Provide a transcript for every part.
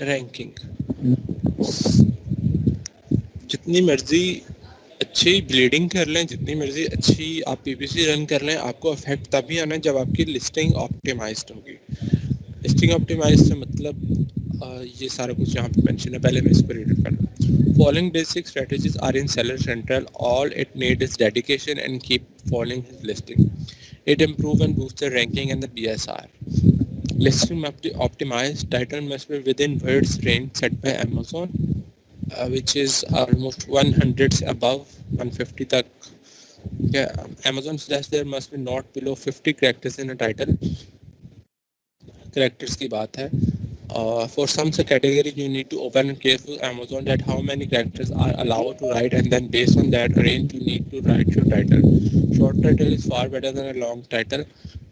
Ranking, जितनी मर्जी अच्छी ब्लीडिंग कर लें, जितनी मर्जी अच्छी आप पीपीसी रन कर लें, आपको इफेक्ट तभी आना है जब आपकी लिस्टिंग ऑप्टिमाइज्ड होगी। लिस्टिंग ऑप्टिमाइज्ड से मतलब ये सारा कुछ यहाँ पे मेंशन है, पहले मैं इसको रीड कर लूँ। Following basic strategies are in seller central, all it need is dedication and keep following his listing, it improve and boost the ranking and the BSR. Listing must be optimized, title must be within words range set by Amazon, which is almost 100 से above 150 तक. Yeah, Amazon suggests there must be not below 50 characters in a title. Characters की बात है. For some category you need to open and case with Amazon that how many characters are allowed to write, and then based on that range you need to write your title. Short title is far better than a long title.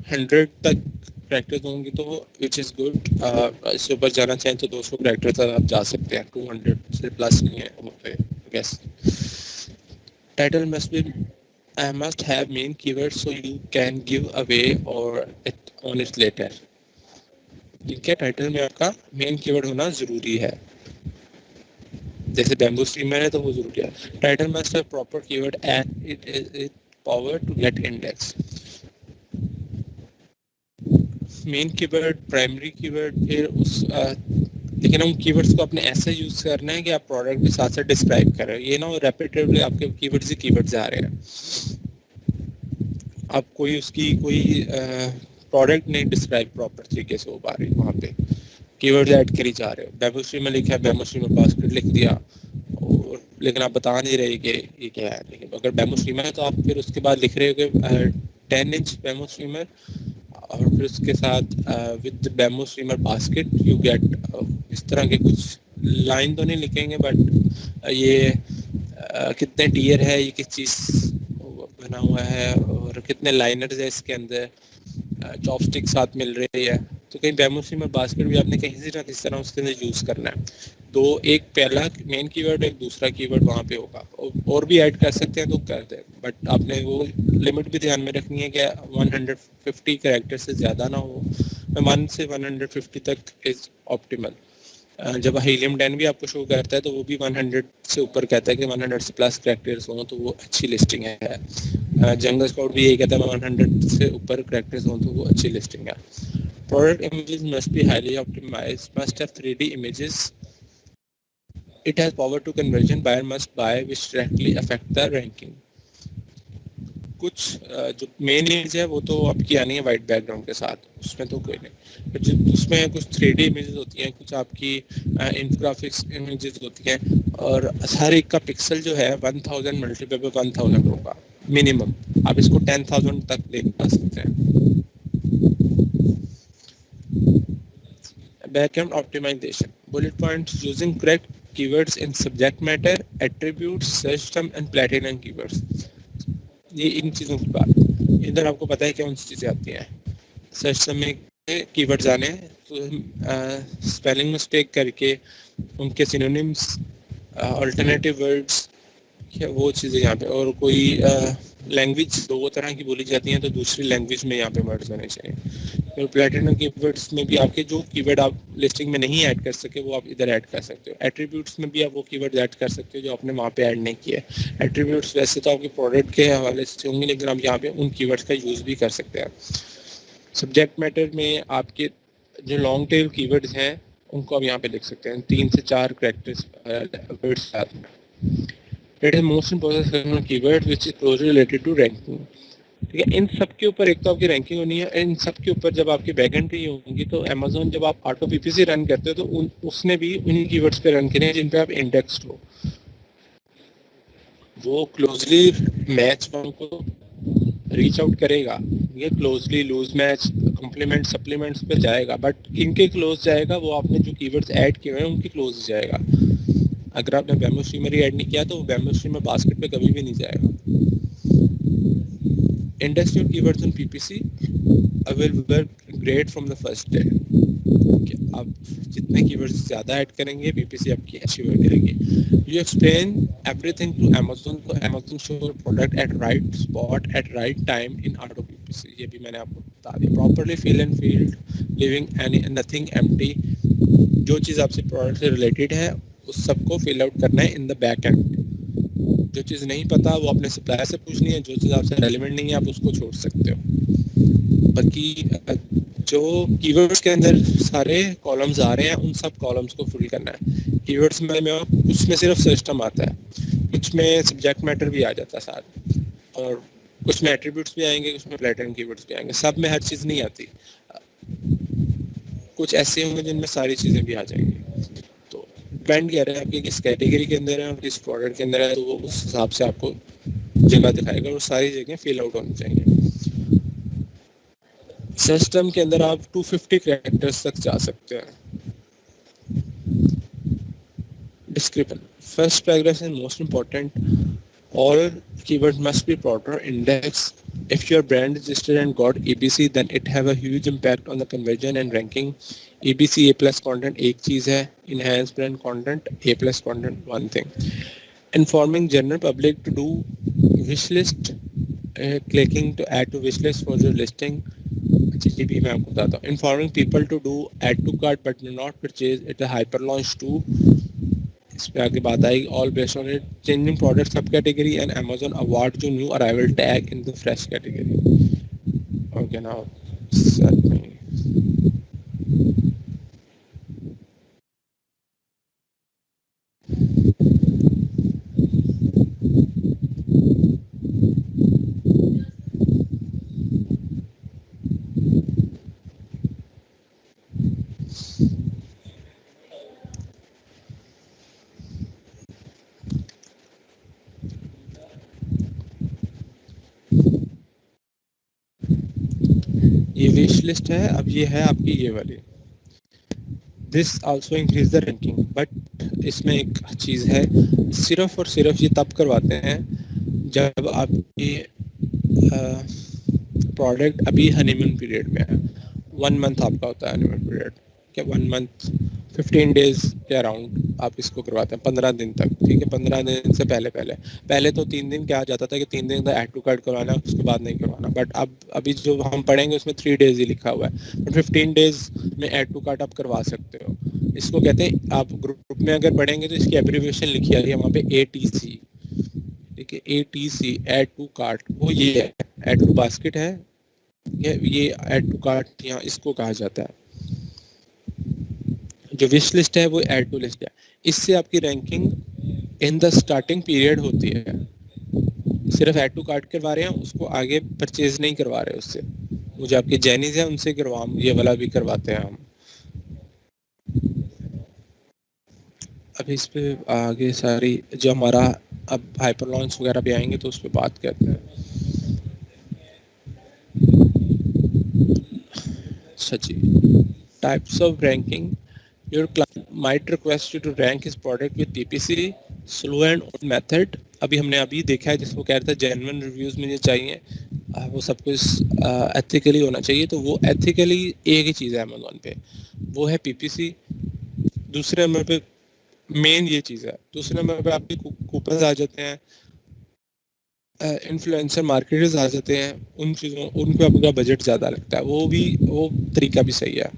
100 तक characters होंगी तो which is good. इससे ऊपर जाना चाहें तो 200 characters तक आप जा सकते हैं, 200 से plus नहीं है वहाँ पे I guess. Title must have main keywords so you can give away or it on it later. ठीक है, टाइटल में आपका मेन कीवर्ड होना जरूरी है, जैसे बैम्बू स्ट्रीमर है तो वो जरूरी है. Title must have proper keyword and it is power to get index. Main keyword, primary keyword, फिर उस लेकिन हम कीवर्ड्स को अपने ऐसे यूज करना है कि आप प्रोडक्ट के साथ साथ डिस्क्राइब कर रहे हो, ये ना रेपिटेटिवली आपके कीवर्ड्स ही कीवर्ड्स आ रहे हैं, आप कोई उसकी कोई प्रोडक्ट नहीं डिस्क्राइब प्रॉपर तरीके से हो पा रही, वहाँ पे कीवर्ड ऐड करी जा रहे हो. बैम्बू स्ट्रीम में लिखा है, बैम्बू स्ट्रीम में बास्केट लिख दिया, और लेकिन आप बता नहीं रहे कि ये क्या है. लेकिन अगर बैम्बू स्ट्रीम है तो आप फिर उसके बाद लिख रहे हो कि 10 इंच बैम्बू स्ट्रीमर, और फिर उसके साथ with bamboo streamer basket you get, इस तरह के कुछ लाइन तो नहीं लिखेंगे, बट ये कितने टीयर है, ये किस चीज़ बना हुआ है, और कितने लाइनर्स है इसके अंदर, चॉपस्टिक साथ मिल रही है, तो कहीं बैम्बू स्ट्रीमर बास्केट भी आपने कहीं से किस तरह उसके अंदर यूज़ करना है. तो एक पहला मेन कीवर्ड, एक दूसरा कीवर्ड वहाँ पे होगा, और भी ऐड कर सकते हैं तो कर दें, बट आपने वो लिमिट भी ध्यान में रखनी है कि 150 कैरेक्टर से ज़्यादा ना हो. 1 से 150 तक इज़ ऑप्टिमल. जब हीलियम 10 भी आपको शो करता है तो वो भी 100 से ऊपर कहता है कि 100 से प्लस कैरेक्टर्स हों तो वो अच्छी लिस्टिंग है. जंगल स्काउट भी यही कहता है 100 से ऊपर कैरेक्टर्स हों तो वो अच्छी लिस्टिंग है. Product images must be highly optimized, must have 3D images, it has power to conversion, buyer must buy which directly affect the ranking. कुछ जो मेन इमेज है वो तो आपकी आनी है वाइट बैकग्राउंड के साथ, उसमें तो कोई नहीं, पर जो उसमें कुछ 3D इमेजेस होती हैं, कुछ आपकी इन्फोग्राफिक्स इमेजेस होती हैं, और हर एक का पिक्सल जो है 1000 मल्टीप्लाई बाय 1000 होगा मिनिमम. आप इसको 10,000 तक ले जा सकते हैं. Backend optimization, bullet points, using correct keywords in subject matter, attributes, search term and platinum keywords. ये इन चीज़ों की बात, इधर आपको पता है कौन सी चीज़ें आती हैं. सर्च टर्म में कीवर्ड्स आने हैं तो स्पेलिंग मिस्टेक करके उनके सिनोनिम्स, अल्टरनेटिव वर्ड्स, वो चीज़ें यहाँ पे, और कोई लैंग्वेज दो तरह की बोली जाती हैं तो दूसरी लैंग्वेज में यहाँ पे वर्ड्स होने चाहिए. तो प्लेटिनम कीवर्ड्स में भी आपके जो कीवर्ड आप लिस्टिंग में नहीं ऐड कर सके वो आप इधर ऐड कर सकते हो. एट्रीब्यूट्स में भी आप वो कीवर्ड ऐड कर सकते हो जो आपने वहाँ पे ऐड नहीं किया. एट्रीब्यूट्स वैसे तो आपके प्रोडक्ट के हवाले से होंगे, लेकिन आप यहाँ पे उन कीवर्ड्स का यूज़ भी कर सकते हैं. सब्जेक्ट मैटर में आपके जो लॉन्ग टेल कीवर्ड्स हैं उनको आप यहाँ पे लिख सकते हैं, 3 से 4 कैरेक्टर्स वर्ड्स साथ में. It is most important keyword which is closely related to ranking. ठीक है, इन सब के ऊपर एक तो आपकी रैंकिंग होनी है, इन सब के ऊपर जब आपकी बैकएंड पे होंगी तो अमेज़न जब आप ऑटो पीपीसी रन करते हो तो उसने भी उन्हीं कीवर्ड्स पे रन करने जिन पे आप इंडेक्स्ड हो. वो क्लोजली मैच को रीच आउट करेगा, ये closely loose match complement supplements पे जाएगा, बट इनके क्लोज जाएगा वो आपने जो कीवर्ड्स ऐड किए हैं उनके क्लोज जाएगा. अगर आपने बैम्बू स्ट्रीमर ही ऐड नहीं किया तो बैम्बू स्ट्रीमर बास्केट पे कभी भी नहीं जाएगा. Index your keywords on PPC will work great from the first day. आप जितने keywords ज़्यादा ऐड करेंगे PPC आपकी अच्छी वर्क करेंगी. You explain everything to Amazon, so Amazon show your product at right spot at right time in auto PPC. ये भी मैंने आपको बता दिया. Properly fill and field, leaving nothing empty. जो चीज़ आपसे प्रोडक्ट से रिलेटेड है उस सबको फिल आउट करना है इन द बैक एंड। जो चीज़ नहीं पता वो अपने सप्लायर से पूछनी है, जो चीज़ आपसे रेलिवेंट नहीं है आप उसको छोड़ सकते हो। बाकी जो कीवर्ड्स के अंदर सारे कॉलम्स आ रहे हैं उन सब कॉलम्स को फिल करना है। कीवर्ड्स में उसमें सिर्फ सिस्टम आता है, कुछ में सब्जेक्ट मैटर भी आ जाता है साथ, और कुछ में एट्रीब्यूट्स भी आएंगे, कुछ में प्लेटर्न कीवर्ड्स भी आएंगे। सब में हर चीज़ नहीं आती, कुछ ऐसे होंगे जिनमें सारी चीज़ें भी आ जाएंगी। तो डिपेंड कर रहा है आपकी किस कैटेगरी के अंदर है और किस प्रोडक्ट के अंदर है, तो वो उस हिसाब से आपको जगह दिखाएगा और सारी जगह फिल आउट होनी चाहिए। सिस्टम के अंदर आप 250 कैरेक्टर्स तक जा सकते हैं। Description. First paragraph is most important. All keywords must be proper index. If your brand registered and got EBC, then it have a huge impact on the conversion and ranking. EBC A plus content एक चीज़ है, enhanced brand content A plus content one thing. Informing general public to do wish list, clicking to add to wish list for your listing. जी भी मैं आपको बताता हूँ. Informing people to do add to cart but not purchase it a hyper launch to. इस पे आगे बात आएगी. All based on it. Changing product sub category and Amazon award जो new arrival tag in the fresh category. Okay now set me. ये wish list है. अब ये है आपकी ये वाली. This also increase the ranking. But इसमें एक चीज़ है, सिर्फ और सिर्फ ये तब करवाते हैं जब आपकी प्रोडक्ट अभी हनीमून पीरियड में है. 1 मंथ आपका होता है हनीमून पीरियड. क्या 1 मंथ 15 डेज के अराउंड आप इसको करवाते हैं, 15 दिन तक. ठीक है, 15 दिन से पहले तो 3 दिन क्या जाता था कि 3 दिन का ऐड टू कार्ड करवाना, उसके बाद नहीं करवाना. बट अब अभी जो हम पढ़ेंगे उसमें 3 डेज ही लिखा हुआ है. बट 15 डेज में ऐड टू कार्ड आप करवा सकते हो. इसको कहते हैं, आप ग्रुप में अगर पढ़ेंगे तो इसकी एब्रीविएशन लिखी आ रही है वहाँ पे ATC. ठीक है, ATC ऐड टू कार्ट. वो ये है, ऐड टू बास्केट है, ये ऐड टू कार्ट यहाँ इसको कहा जाता है. जो विश लिस्ट है वो ऐड टू लिस्ट है. इससे आपकी ranking in the starting period होती है. सिर्फ ऐड टू कार्ट करवा रहे हैं, उसको आगे परचेज नहीं करवा रहे उससे. वो जो आपके जैनीज है उनसे करवा, ये वाला भी करवाते हैं हम. अभी इस पे आगे सारी जो हमारा अब हाइपर लॉन्च वगैरह भी आएंगे तो उस पर बात करते हैं. Such types of ranking. Your client might request you to rank his product with PPC, slow and old method. अभी हमने अभी देखा है जिसको कह रहा था जेन्युइन रिव्यूज मुझे चाहिए, वो सब कुछ एथिकली होना चाहिए. तो वो एथिकली एक ही चीज़ है अमेजोन पे, वो है PPC. दूसरे नंबर पे मेन ये चीज़ है. दूसरे नंबर पे आपके कूपन्स आ जाते हैं, इन्फ्लुएंसर मार्केटर्स आ जाते हैं. उन चीज़ों उन पे आपका बजट ज़्यादा लगता है. वो तरीका भी सही है.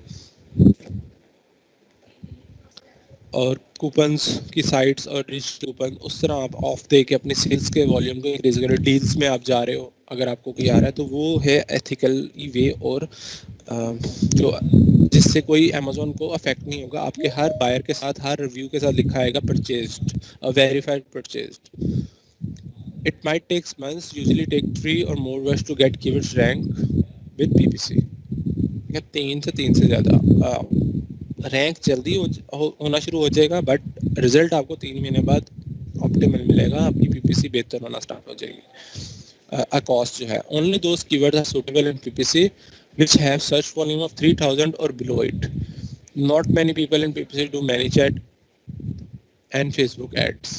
और कूपन्स की साइट्स और रिच कूपन उस तरह आप ऑफ दे के अपने सेल्स के वॉल्यूम को इंक्रीज करें. डील्स में आप जा रहे हो अगर आपको कोई आ रहा है तो वो है एथिकल वे, और जो जिससे कोई अमेजोन को अफेक्ट नहीं होगा. आपके हर बायर के साथ हर रिव्यू के साथ लिखा आएगा purchased, verified purchased. It might takes months, usually take 3 और more words to get keywords rank with PPC. 3 से ज़्यादा रैंक जल्दी होना शुरू हो जाएगा, बट रिजल्ट आपको 3 महीने बाद ऑप्टिमल मिलेगा. आपकी PPC बेहतर होना स्टार्ट हो जाएगी. कॉस्ट जो है, only those keywords are suitable in PPC which have search volume of 3000 or below it. Not many people in PPC do ManyChat and Facebook ads.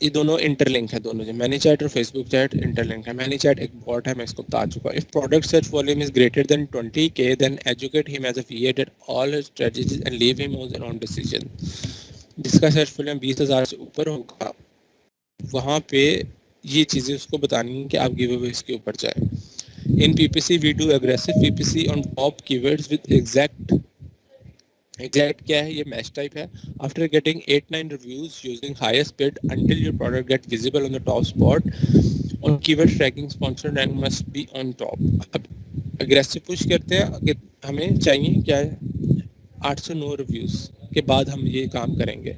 ये दोनों इंटरलिंक है. दोनों जो ManyChat और Facebook चैट इंटरलिंक है. ManyChat एक bot है, मैं इसको बता चुका. If product search volume is greater than 20K then educate him as a VA at all his strategies and leave him on his own decision. जिसका search volume 20,000 से ऊपर होगा वहाँ पे ये चीज़ें उसको बतानी है कि आप गिव अवे इसके ऊपर जाए. In PPC, we do aggressive PPC on top keywords with exact क्या है ये मैच टाइप है. After getting 8-9 reviews using highest bid until your product get visible on the top spot on keyword tracking sponsored and must be on top. अब aggressive push करते हैं कि हमें चाहिए क्या है 8 से 9 रिव्यूज के बाद हम ये काम करेंगे.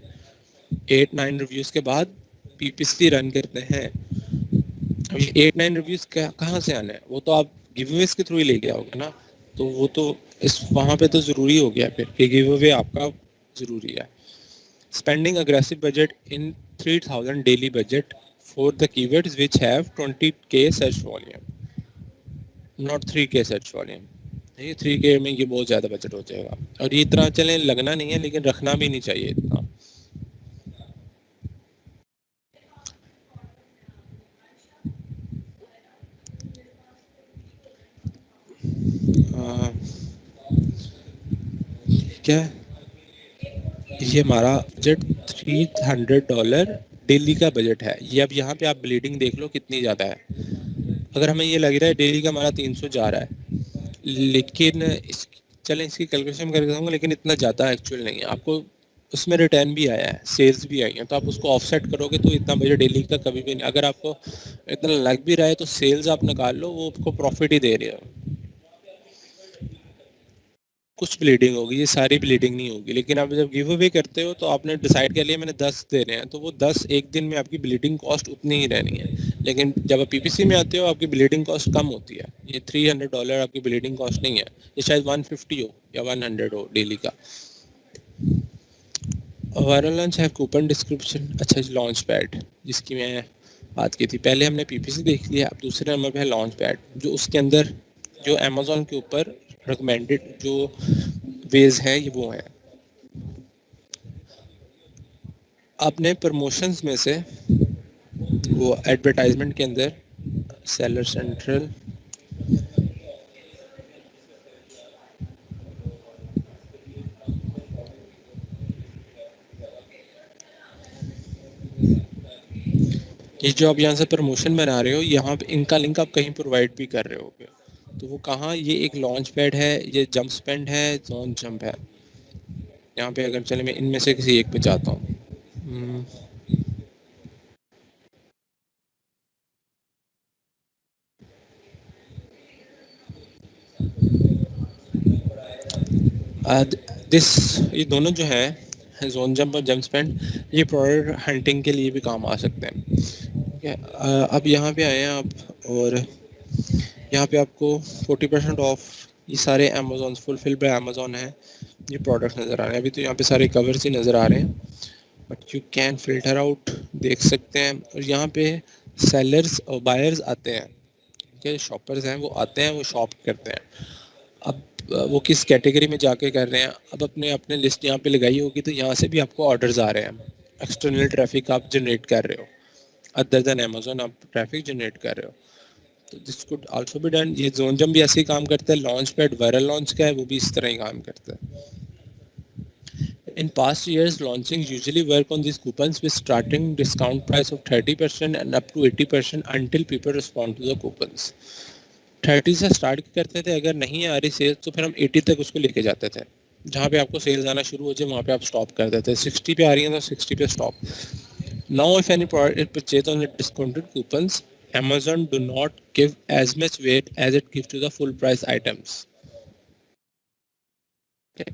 8-9 रिव्यूज के बाद PPC रन करते हैं. अब ये 8-9 रिव्यूज कहाँ से आने हैं, वो तो आप गिवअवेज के थ्रू ही लेके आओगे ना. तो वो तो इस वहाँ पे तो ज़रूरी हो गया फिर कि गिवअवे आपका ज़रूरी है. Spending aggressive budget in 3000 daily budget for the keywords which have 20k search volume, not 3k search volume. ये 3k में ये बहुत ज़्यादा बजट हो जाएगा और ये इतना चले लगना नहीं है, लेकिन रखना भी नहीं चाहिए इतना. क्या ये हमारा बजट $300 डेली का बजट है. ये अब यहाँ पे आप ब्लीडिंग देख लो कितनी ज़्यादा है. अगर हमें ये लग रहा है डेली का हमारा 300 जा रहा है, लेकिन चलें इसकी कैलकुलेशन करके दूँगा, लेकिन इतना ज़्यादा एक्चुअल नहीं है. आपको उसमें रिटर्न भी आया है, सेल्स भी आई हैं, तो आप उसको ऑफसेट करोगे तो इतना बजट डेली का कभी भी नहीं. अगर आपको इतना लग भी रहा है तो सेल्स आप निकाल लो, वो आपको प्रॉफिट ही दे रहे हो. कुछ ब्लीडिंग होगी, ये सारी ब्लीडिंग नहीं होगी. लेकिन आप जब गिव अवे करते हो तो आपने डिसाइड कर लिया मैंने 10 देने हैं, तो वो 10 एक दिन में आपकी ब्लीडिंग कॉस्ट उतनी ही रहनी है. लेकिन जब आप पीपीसी में आते हो आपकी ब्लीडिंग कॉस्ट कम होती है. ये $300 आपकी ब्लीडिंग कॉस्ट नहीं है, ये शायद 150 हो या 100 हो डेली का. वायरल लॉन्च है कूपन डिस्क्रिप्शन. अच्छा, लॉन्च पैड जिसकी मैं बात की थी, पहले हमने पीपीसी देख लिया. अब दूसरे नंबर पे है लॉन्च पैड, जो उसके अंदर जो अमेज़ॉन के ऊपर रिकमेंडेड जो वेज हैं ये वो हैं. आपने प्रमोशंस में से वो एडवर्टाइजमेंट के अंदर सेलर सेंट्रल, ये जो आप यहाँ से प्रमोशन बना रहे हो, यहाँ पे इनका लिंक आप कहीं प्रोवाइड भी कर रहे होगे. तो वो कहाँ, ये एक लॉन्च पैड है, ये जंप स्पेंड है, जोन जंप है. यहाँ पे अगर चले मैं इनमें से किसी एक पे जाता हूँ. दिस ये दोनों जो है जोन जंप और जंप स्पेंड, ये प्रोडक्ट हंटिंग के लिए भी काम आ सकते हैं. ठीक है, अब यहाँ पे आए हैं आप और यहाँ पे आपको 40% ऑफ ये सारे अमेज़ॉन फुलफिल बाय अमेज़ॉन है ये प्रोडक्ट नज़र आ रहे हैं. अभी तो यहाँ पे सारे कवर्स ही नज़र आ रहे हैं, but you can filter out, देख सकते हैं. और यहाँ पे सेलर्स और बायर्स आते हैं, ठीक है, शॉपर्स हैं वो आते हैं, वो शॉप करते हैं. अब वो किस कैटेगरी में जाके कर रहे हैं, अब अपने अपने लिस्ट यहाँ पे लगाई होगी तो यहाँ से भी आपको ऑर्डर्स आ रहे हैं. एक्सटर्नल ट्रैफिक आप जनरेट कर रहे हो, अदर देन अमेज़ॉन आप ट्रैफिक जनरेट कर रहे हो. तो this could also be done. ये जोन जंप भी ऐसे ही काम करता है. लॉन्च पैड वायरल लॉन्च का है, वो भी इस तरह ही काम करता है. In past years, launching usually work on these coupons with starting discount price of 30% and up to 80% until people respond to the coupons. 30 से स्टार्ट करते थे, अगर नहीं आ रही सेल्स तो फिर हम 80 तक उसको लेके जाते थे. जहाँ पे आपको सेल्स आना शुरू हो जाए वहाँ पे आप स्टॉप कर देते. 60 पे आ रही है तो 60 पे stop. Now if any product is purchased on the discounted coupons, Amazon do not give as much weight as it gives to the full price items.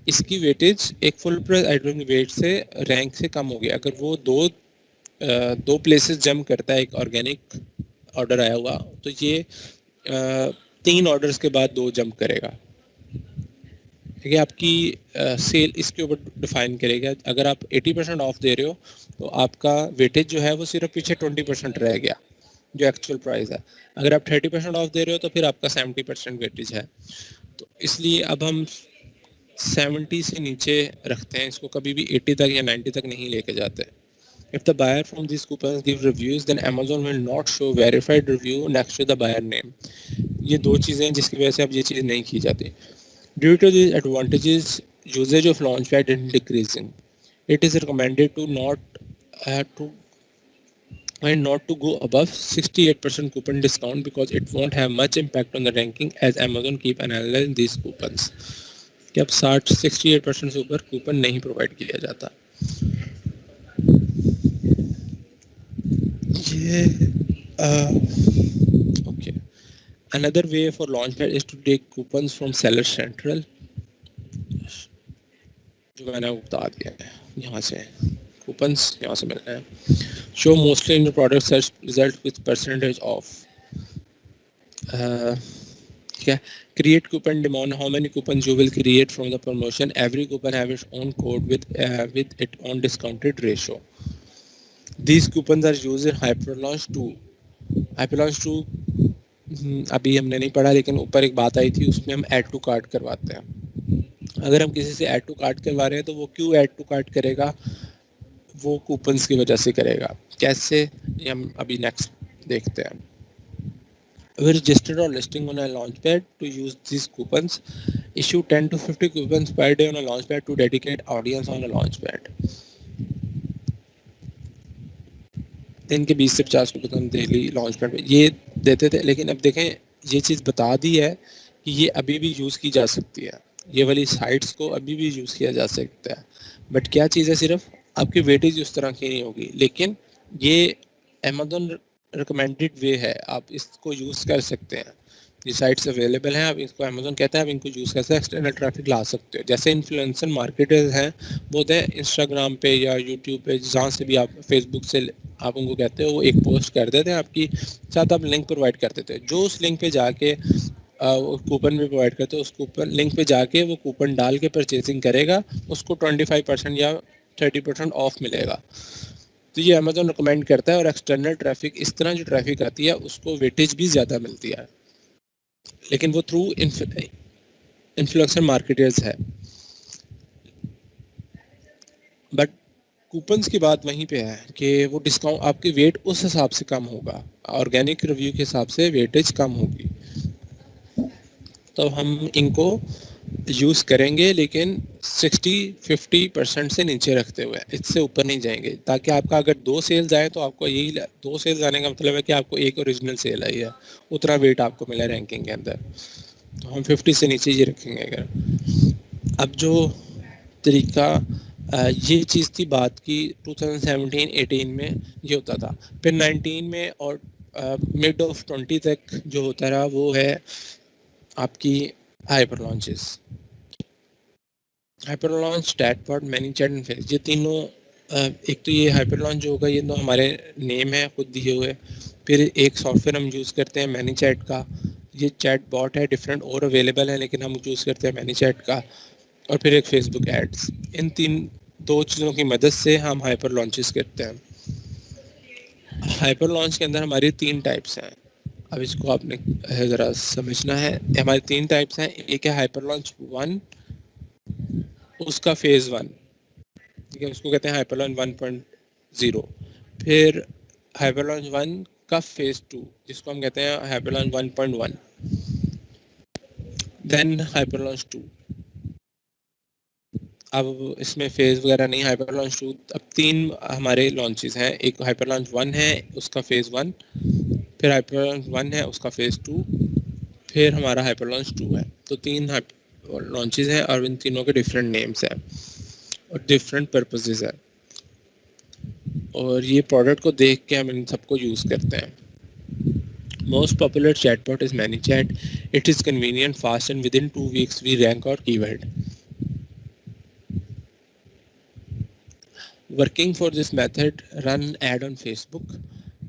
इसकी वेटेज एक फुल प्राइस आइटम की वेट से rank से कम हो गया. अगर वो दो प्लेसेस जंप करता है, एक ऑर्गेनिक ऑर्डर आया हुआ, तो ये 3 ऑर्डर्स के बाद 2 जंप करेगा. ठीक है, आपकी सेल इसके ऊपर डिफाइन करेगा. अगर आप 80% ऑफ दे रहे हो तो आपका वेटेज जो है वो सिर्फ पीछे 20% रह गया जो एक्चुअल प्राइस है. अगर आप 30% ऑफ दे रहे हो तो फिर आपका 70% वेटेज है. तो इसलिए अब हम 70 से नीचे रखते हैं इसको, कभी भी 80 तक या 90 तक नहीं लेके जाते. If the buyer from these coupons give reviews, then Amazon will not show verified review next to the buyer name. ये 2 चीज़ें हैं जिसकी वजह से अब ये चीज़ नहीं की जाती. Due to these advantages, usage of Launchpad is decreasing. It is recommended to not to and not to go above 68% coupon discount because it won't have much impact on the ranking as Amazon keep analyzing these coupons. कि अब 68% से ऊपर coupon नहीं provide किया जाता. ये okay. Another way for Launchpad is to take coupons from Seller Central. जो मैंने बता दिया है, यहाँ से coupons यहाँ से मिलना है. Show mostly in the product search result with percentage off. Yeah, create coupon demand. How many coupons you will create from the promotion? Every coupon have its own code with its own discounted ratio. These coupons are used in Hyperlaunch 2. Hyperlaunch 2 अभी हमने नहीं पढ़ा, लेकिन ऊपर एक बात आई थी, उसमें हम ऐड टू कार्ट करवाते हैं. अगर हम किसी से ऐड टू कार्ट करवा रहे हैं तो वो क्यों ऐड टू कार्ट करेगा? वो कूपन्स की वजह से करेगा. कैसे, ये हम अभी नेक्स्ट देखते हैं. We registered or listing on a launchpad to use these coupons. Issue 10 to 50 coupons per day on a launchpad to dedicate audience on a launchpad. दिन के 20 से 50 कूपन डेली लॉन्चपैड पे ये देते थे, लेकिन अब देखें ये चीज़ बता दी है कि ये अभी भी यूज़ की जा सकती है. ये वाली साइट्स को अभी भी यूज़ किया जा सकता है. बट क्या चीज़ है, सिर्फ आपकी वेटेज उस तरह की नहीं होगी, लेकिन ये अमेज़न रिकमेंडेड वे है, आप इसको यूज़ कर सकते हैं. ये साइट्स अवेलेबल हैं, आप इसको अमेज़न कहता है, आप इनको यूज़ करके एक्सटर्नल ट्रैफिक ला सकते हो. जैसे इन्फ्लुएंसर मार्केटर्स हैं, वो होते हैं इंस्टाग्राम पे या यूट्यूब पे, जहाँ से भी आप फेसबुक से आप उनको कहते हो, वो एक पोस्ट कर देते हैं आपकी साथ, आप लिंक प्रोवाइड कर देते हैं. जो उस लिंक पे जाके कूपन भी प्रोवाइड करते हैं, उस कूपन लिंक पे जाके वो कूपन डाल के परचेजिंग करेगा, उसको 25% या 30% ऑफ मिलेगा. तो ये अमेज़न रिकमेंड करता है. और एक्सटर्नल ट्रैफिक, इस तरह जो ट्रैफिक आती है उसको वेटेज भी ज़्यादा मिलती है, लेकिन वो थ्रू इन्फ्लुएंसर मार्केटर्स है. बट कूपन्स की बात वहीं पे है कि वो डिस्काउंट आपकी वेट उस हिसाब से कम होगा, ऑर्गेनिक रिव्यू के हिसाब से वेटेज कम होगी. तो हम इनको यूज़ करेंगे, लेकिन 60-50% से नीचे रखते हुए, इससे ऊपर नहीं जाएंगे, ताकि आपका अगर 2 सेल्स आए तो आपको यही 2 सेल्स आने का मतलब है कि आपको एक ओरिजिनल सेल आई है, उतना वेट आपको मिला रैंकिंग के अंदर. तो हम 50 से नीचे ये रखेंगे. अगर अब जो तरीका ये चीज़ थी बात की 2017-18 में ये होता था. फिर 19 में और मिड ऑफ 20 तक जो होता रहा वो है आपकी hyper launches. Hyper launch, chatbot, ManyChat and face, ये तीनों एक तो ये हाइपर लॉन्च जो होगा ये तो हमारे नेम है खुद दिए हुए. फिर एक सॉफ्टवेयर हम यूज़ करते हैं मैनीचैट का, ये चैट बॉट है, डिफरेंट और अवेलेबल है, लेकिन हम यूज़ करते हैं मैनीचैट का. और फिर एक फेसबुक एड्स. इन 2 चीज़ों की मदद से हम हाइपर लॉन्चेस करते हैं. हाइपर लॉन्च के अंदर हमारी 3 टाइप्स हैं. अब इसको आपने ज़रा समझना है. हमारे 3 टाइप्स हैं. एक है हाइपर लॉन्च 1, उसका फेज़ 1, ठीक है, उसको कहते हैं हाइपर लॉन्च 1.0. फिर हाइपर लॉन्च 1 का फेज़ 2, जिसको हम कहते हैं hyper launch 1.1. Then hyper launch 2. अब इसमें फेज़ वगैरह नहीं, हाइपर लॉन्च 2. अब 3 हमारे लॉन्चेस हैं. एक हाइपर लॉन्च 1 है, उसका फेज़ 1. फिर हाइपर लॉन्च 1 है, उसका फेज़ 2. फिर हमारा हाइपर लॉन्च 2 है. तो 3 लॉन्चेस हैं और इन तीनों के डिफरेंट नेम्स हैं और डिफरेंट पर्पसेस है. और ये प्रोडक्ट को देख के हम इन सबको यूज़ करते हैं. Most popular chatbot is ManyChat. It is convenient, fast, and within 2 weeks we rank our keyword. Working for this method, run ad on Facebook.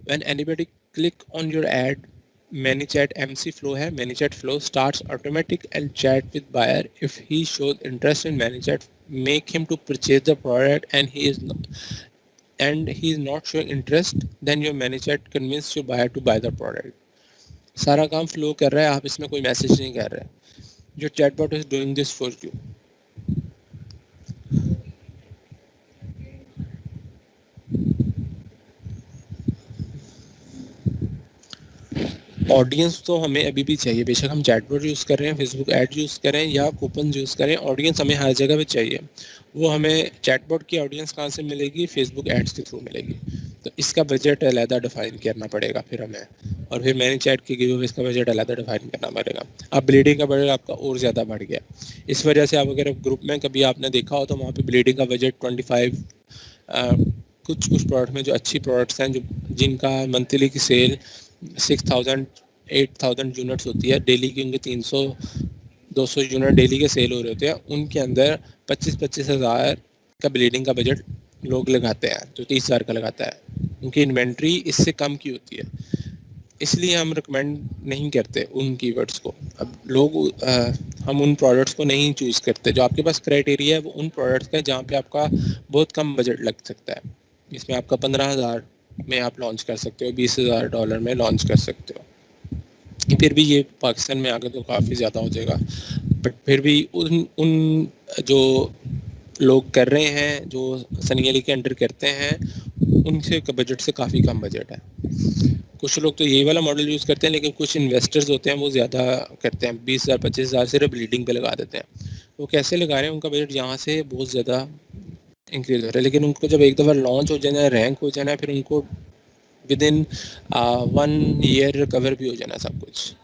When anybody click on your ad, ManyChat MC Flow है, ManyChat Flow starts automatic and chat with buyer. If he shows interest in ManyChat, make him to purchase the product and he is not showing interest, then your ManyChat convince your buyer to buy the product. सारा काम flow कर रहा है, आप इसमें कोई message नहीं कर रहे. Your chatbot is doing this for you. Audience तो हमें अभी भी चाहिए, बेशक हम चैटबॉट यूज़ कर रहे हैं, फेसबुक ऐड यूज़ करें या कूपन यूज़ करें, ऑडियंस हमें हर जगह पे चाहिए. वो हमें चैटबॉट की ऑडियंस कहाँ से मिलेगी? फेसबुक एड्स के थ्रू मिलेगी. तो इसका बजट अलग डिफाइन करना पड़ेगा फिर हमें, और फिर मैंने चैट की गिव अवेज का बजट अलग डिफाइन करना पड़ेगा। अब ब्लीडिंग का बजट आपका और ज़्यादा बढ़ गया। इस वजह से आप अगर ग्रुप में कभी आपने देखा हो तो वहाँ पे ब्लीडिंग का बजट 25, कुछ प्रोडक्ट में जो अच्छी प्रोडक्ट्स हैं जो जिनका मंथली की सेल 6000 8000 यूनिट्स होती है डेली की, उनके 300-200 यूनिट डेली के सेल हो रहे होते हैं, उनके अंदर 25-25 हज़ार का ब्लीडिंग का बजट लोग लगाते हैं, तो 30 हज़ार का लगाता है। उनकी इन्वेंट्री इससे कम की होती है, इसलिए हम रिकमेंड नहीं करते उन कीवर्ड्स को। अब लोग हम उन प्रोडक्ट्स को नहीं चूज़ करते। जो आपके पास क्राइटेरिया है वो उन प्रोडक्ट्स का है जहाँ पे आपका बहुत कम बजट लग सकता है, इसमें आपका 15,000 में आप लॉन्च कर सकते हो, $20,000 में लॉन्च कर सकते हो। फिर भी ये पाकिस्तान में आकर तो काफ़ी ज़्यादा हो जाएगा, बट फिर भी उन उन जो लोग कर रहे हैं, जो सनी अली के अंडर करते हैं, उनसे बजट से काफ़ी कम बजट है। कुछ लोग तो यही वाला मॉडल यूज़ करते हैं, लेकिन कुछ इन्वेस्टर्स होते हैं वो ज़्यादा करते हैं, 20,000 25,000 सिर्फ ब्लीडिंग पे लगा देते हैं। वो कैसे लगा रहे हैं, उनका बजट यहाँ से बहुत ज़्यादा इंक्रीज हो रहा है, लेकिन उनको जब एक दफ़ा लॉन्च हो जाना है, रैंक हो जाना है, फिर उनको विद इन 1 ईयर रिकवर भी हो जाना सब कुछ।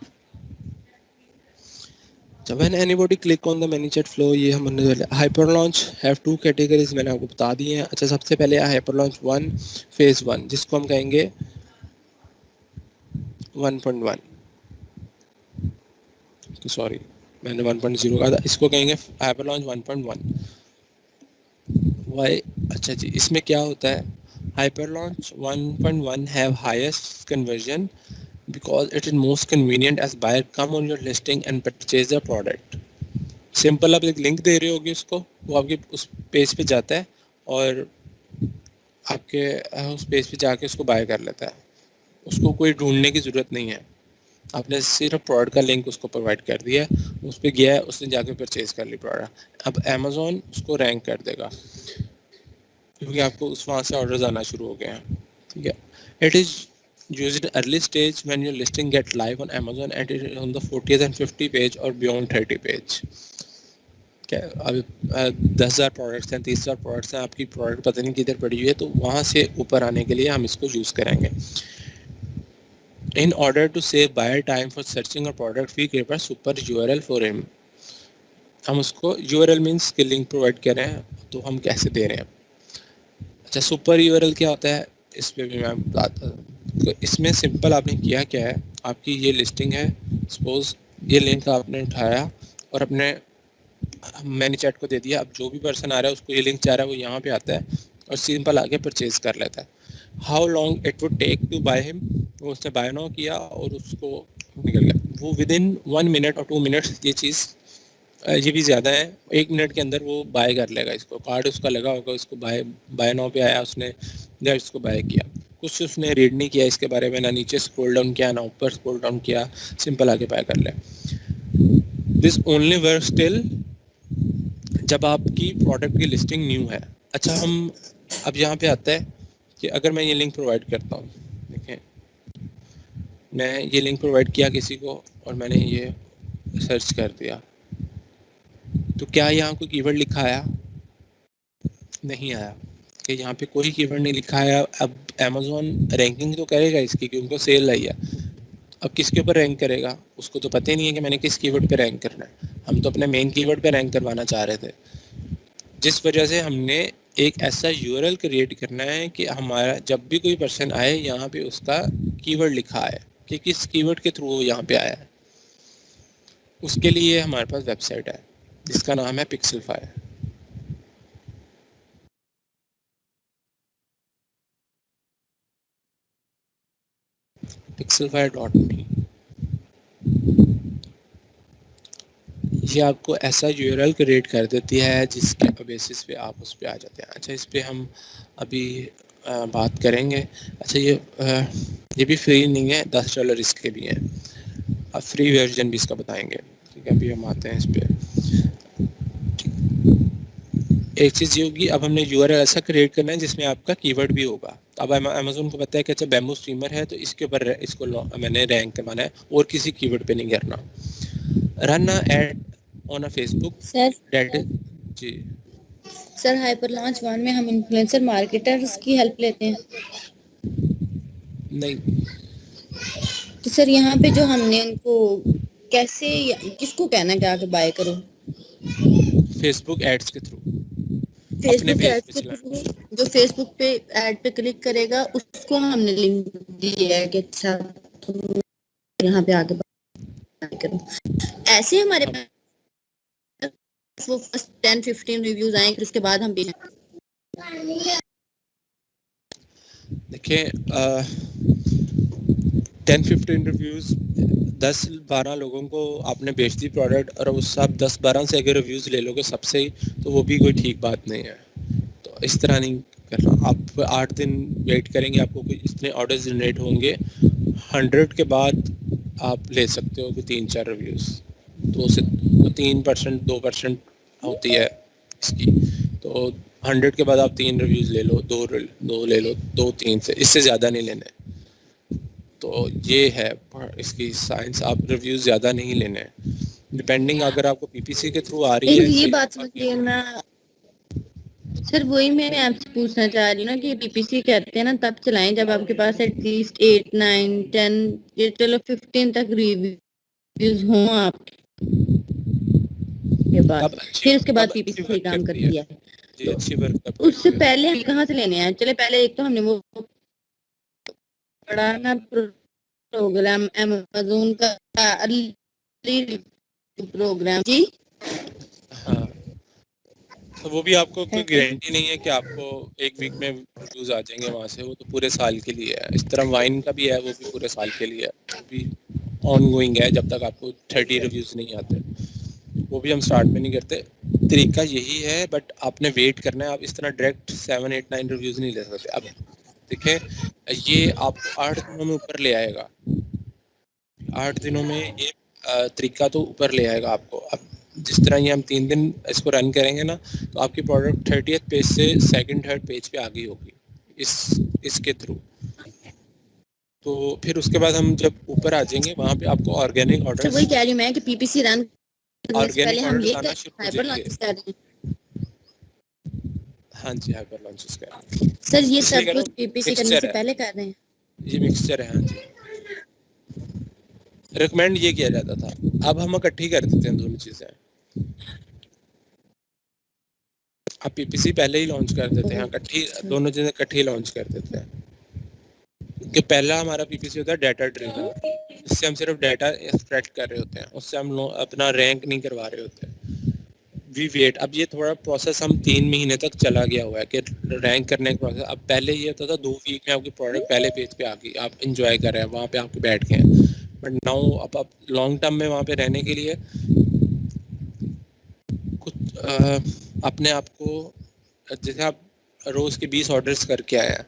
So when anybody click on the ManyChat flow, ये हम हाइपर लॉन्च हैव 2 कैटेगरीज मैंने आपको बता दी हैं। अच्छा, सबसे पहले हाइपर लॉन्च 1 फेज़ 1 जिसको हम कहेंगे 1.1, सॉरी मैंने 1.0 कहा था, इसको कहेंगे हाइपर लॉन्च 1.1। वाई, अच्छा जी, इसमें क्या होता है, hyper launch 1.1 have highest conversion because it is most convenient as buyer come on your listing and purchase the product। Simple, आप एक लिंक दे रहे होगे उसको, वो आपके उस पेज पे जाता है और आपके उस पेज पे जाके उसको बाय कर लेता है। उसको कोई ढूंढने की ज़रूरत नहीं है, आपने सिर्फ प्रोडक्ट का लिंक उसको प्रोवाइड कर दिया, उस पर गया है, उसने जाके परचेज कर ली प्रोडक्ट। अब अमेज़ॉन उसको रैंक कर देगा क्योंकि आपको उस वहाँ से ऑर्डर्स आना शुरू हो गए हैं, ठीक है। It is used early stage when your listing get live on Amazon and it is on the 40th and 50 page or beyond 30 page। क्या अभी 10,000 प्रोडक्ट्स हैं, 30,000 प्रोडक्ट्स हैं, आपकी प्रोडक्ट पता नहीं किधर पड़ी हुई है, तो वहाँ से ऊपर आने के लिए हम इसको यूज़ करेंगे। In order to save buyer time for searching a product, we create a super URL for him। हम उसको URL मीन्स के लिंक प्रोवाइड कर रहे हैं, तो हम कैसे दे रहे हैं। अच्छा, सुपर URL क्या होता है, इस पर भी मैं बताता हूँ। तो इसमें सिंपल आपने किया क्या है, आपकी ये लिस्टिंग है, सपोज ये लिंक आपने उठाया और अपने ManyChat को दे दिया। अब जो भी पर्सन आ रहा है उसको ये लिंक चाह रहा है, वो यहाँ पे आता है और सिंपल आगे परचेज कर लेता है। How long it would take to buy him, वो उसने बाय नाउ किया और उसको निकल गया, वो विद इन 1 मिनट और 2 मिनट्स, ये चीज़ ये भी ज़्यादा है, 1 मिनट के अंदर वो बाय कर लेगा। इसको कार्ड उसका लगा होगा, उसको बाय नाउ पे आया, उसने जब इसको बाय किया, कुछ उसने रीड नहीं किया इसके बारे में, ना नीचे स्क्रॉल डाउन किया ना ऊपर स्क्रॉल डाउन किया, सिंपल आके बाय कर ले। दिस ओनली वर्क स्टिल जब आपकी प्रोडक्ट की लिस्टिंग न्यू है। अच्छा, हम अब यहाँ पे आता है कि अगर मैं ये लिंक प्रोवाइड करता हूँ, देखें मैं ये लिंक प्रोवाइड किया किसी को और मैंने ये सर्च कर दिया, तो क्या यहाँ कोई कीवर्ड लिखा आया? नहीं आया, कि यहाँ पे कोई कीवर्ड नहीं लिखा है। अब अमेज़ॉन रैंकिंग तो करेगा इसकी कि उनको सेल आई है, अब किसके ऊपर रैंक करेगा, उसको तो पता ही नहीं है कि मैंने किस कीवर्ड पे रैंक करना है। हम तो अपने मेन कीवर्ड पे रैंक करवाना चाह रहे थे, जिस वजह से हमने एक ऐसा URL क्रिएट करना है कि हमारा जब भी कोई पर्सन आए यहाँ पे उसका कीवर्ड लिखा है कि किस कीवर्ड के थ्रू वो यहाँ पे आया है। उसके लिए हमारे पास वेबसाइट है जिसका नाम है Pixelfy। pixelfy.me, ये आपको ऐसा URL क्रिएट कर देती है जिसके बेसिस पे आप उस पर आ जाते हैं। अच्छा, इस पर हम अभी बात करेंगे। अच्छा, ये भी फ्री नहीं है, $10 इसके भी हैं, अब फ्री वर्जन भी इसका बताएंगे, ठीक है। अभी हम आते हैं इस पर। एक चीज़ ये होगी, अब हमने URL ऐसा क्रिएट करना है जिसमें आपका कीवर्ड भी होगा। अब अमेज़न को पता है कि अच्छा बैम्बू स्ट्रीमर है, तो इसके ऊपर इसको मैंने रैंक करवाना है और किसी कीवर्ड पे नहीं करना। Run ad on a Facebook sir ji. Sir hyper launch 1 में हम इन्फ्लुएंसर मार्केटर्स की हेल्प लेते हैं। नहीं। तो सर यहाँ पे जो हमने उनको कैसे किसको कहना है कि आके बाय करो? फेसबुक एड्स के थ्रू, अपने फेसबुक पेज एड्स पे के चलाना। थ्रू जो फेसबुक पे एड पे क्लिक करेगा उसको हमने लिंक दिया है कि अच्छा तुम यहाँ पे आके बाय करो। ऐसे हमारे हाँ, पास वो फर्स्ट 10-15 रिव्यूज आए फिर उसके बाद हम भी देखिए 10-15 रिव्यूज़, 10-12 लोगों को आपने बेच दी प्रोडक्ट और उससे आप 10-12 से अगर रिव्यूज़ ले लोगे सबसे ही, तो वो भी कोई ठीक बात नहीं है। तो इस तरह नहीं करना। आप 8 दिन वेट करेंगे, आपको कोई इतने ऑर्डर जनरेट होंगे, 100 के बाद आप ले सकते हो कि 3-4 रिव्यूज़, 3% 2% होती है इसकी। तो 100 के बाद आप 3 रिव्यूज़ ले लो, 2 ले लो, 2-3 से, इससे ज़्यादा नहीं लेने। तो ये है इसकी साइंस, आप रिव्यूज़ ज़्यादा नहीं लेने, डिपेंडिंग अगर आपको पीपीसी के थ्रू आ रही लेकिन है ये सेल बात बाकी। समझिए ना सर, वही मैं आपसे पूछना चाह रही हूँ ना कि पीपीसी कहते हैं ना तब चलाएं जब आपके पास एटलीस्ट 8, 9, 10, ये चलो 15 तक रिव्यूज हों आपके पास, तब अच्छी फिर उसके बाद तब अच्छी पीपीसी सही वर्क काम करती है करती है। जी, तो अच्छी वर्क तब उससे करती है। पहले हम कहाँ से लेने हैं? चले पहले एक तो हमने वो पढ़ा ना प्रोग्राम अमेज़न का अर्ली प्रोग्राम जी। हाँ, तो वो भी आपको कोई गारंटी नहीं है कि आपको एक वीक में रिव्यूज़ आ जाएंगे वहाँ से, वो तो पूरे साल के लिए है। इस तरह वाइन का भी है, वो भी पूरे साल के लिए है, वो भी ऑन गोइंग है जब तक आपको 30 रिव्यूज़ नहीं आते। वो भी हम स्टार्ट में नहीं करते। तरीका यही है, बट आपने वेट करना है। आप इस तरह डायरेक्ट 7-8-9 रिव्यूज़ नहीं ले सकते। अब देखें, ये आपको 8 दिनों में ऊपर ले आएगा, 8 दिनों में ये तरीका तो ऊपर ले आएगा आपको। अब जिस तरह ये हम 3 दिन इसको रन करेंगे ना, तो आपकी प्रोडक्ट 30th पेज से सेकंड थर्ड पेज पे आ गई होगी इस इसके थ्रू। तो फिर उसके बाद हम जब ऊपर आ जाएंगे, वहाँ पे आपको ऑर्गेनिक सर ऑर्डर्स वही कह रही हूँ मैं कि पीपीसी रन करने से पहले ऑर्गेनिक हम ऑर्डर्स ये आना शुरू हो हाइपर जाएंगे। लॉन्चेस कर रहे हैं। हाँ जी, हाइपर लॉन्चेस का सर ये इसलिए सब कह रहा कुछ हूँ, पीपीसी करने मिक्सचर से है, पहले कर रहे हैं। ये मिक्सचर है। हाँ जी, रिकमेंड ये किया जाता था। अब हम इकट्ठी कर देते हैं दोनों चीज़ें। आप पीपीसी पहले ही लॉन्च कर देते हैं, इकट्ठी अच्छा। दोनों चीज़ें इकट्ठी लॉन्च कर देते हैं। कि पहला हमारा पीपीसी होता है डाटा ड्रिवन, इससे हम सिर्फ डाटा एक्सट्रैक्ट कर रहे होते हैं, उससे हम अपना रैंक नहीं करवा रहे होते हैं। वी वेट, अब ये थोड़ा प्रोसेस हम 3 महीने तक चला गया हुआ है कि रैंक करने का प्रोसेस। अब पहले ये होता था 2 वीक में आपकी प्रोडक्ट पहले पेज पे आ गई, आप इंजॉय कर रहे हैं वहाँ पे, आपके बैठ गए हैं। बट नाउ अब आप लॉन्ग टर्म में वहाँ पे रहने के लिए कुछ अपने आप को, जैसे आप रोज़ के 20 ऑर्डर्स करके आए हैं,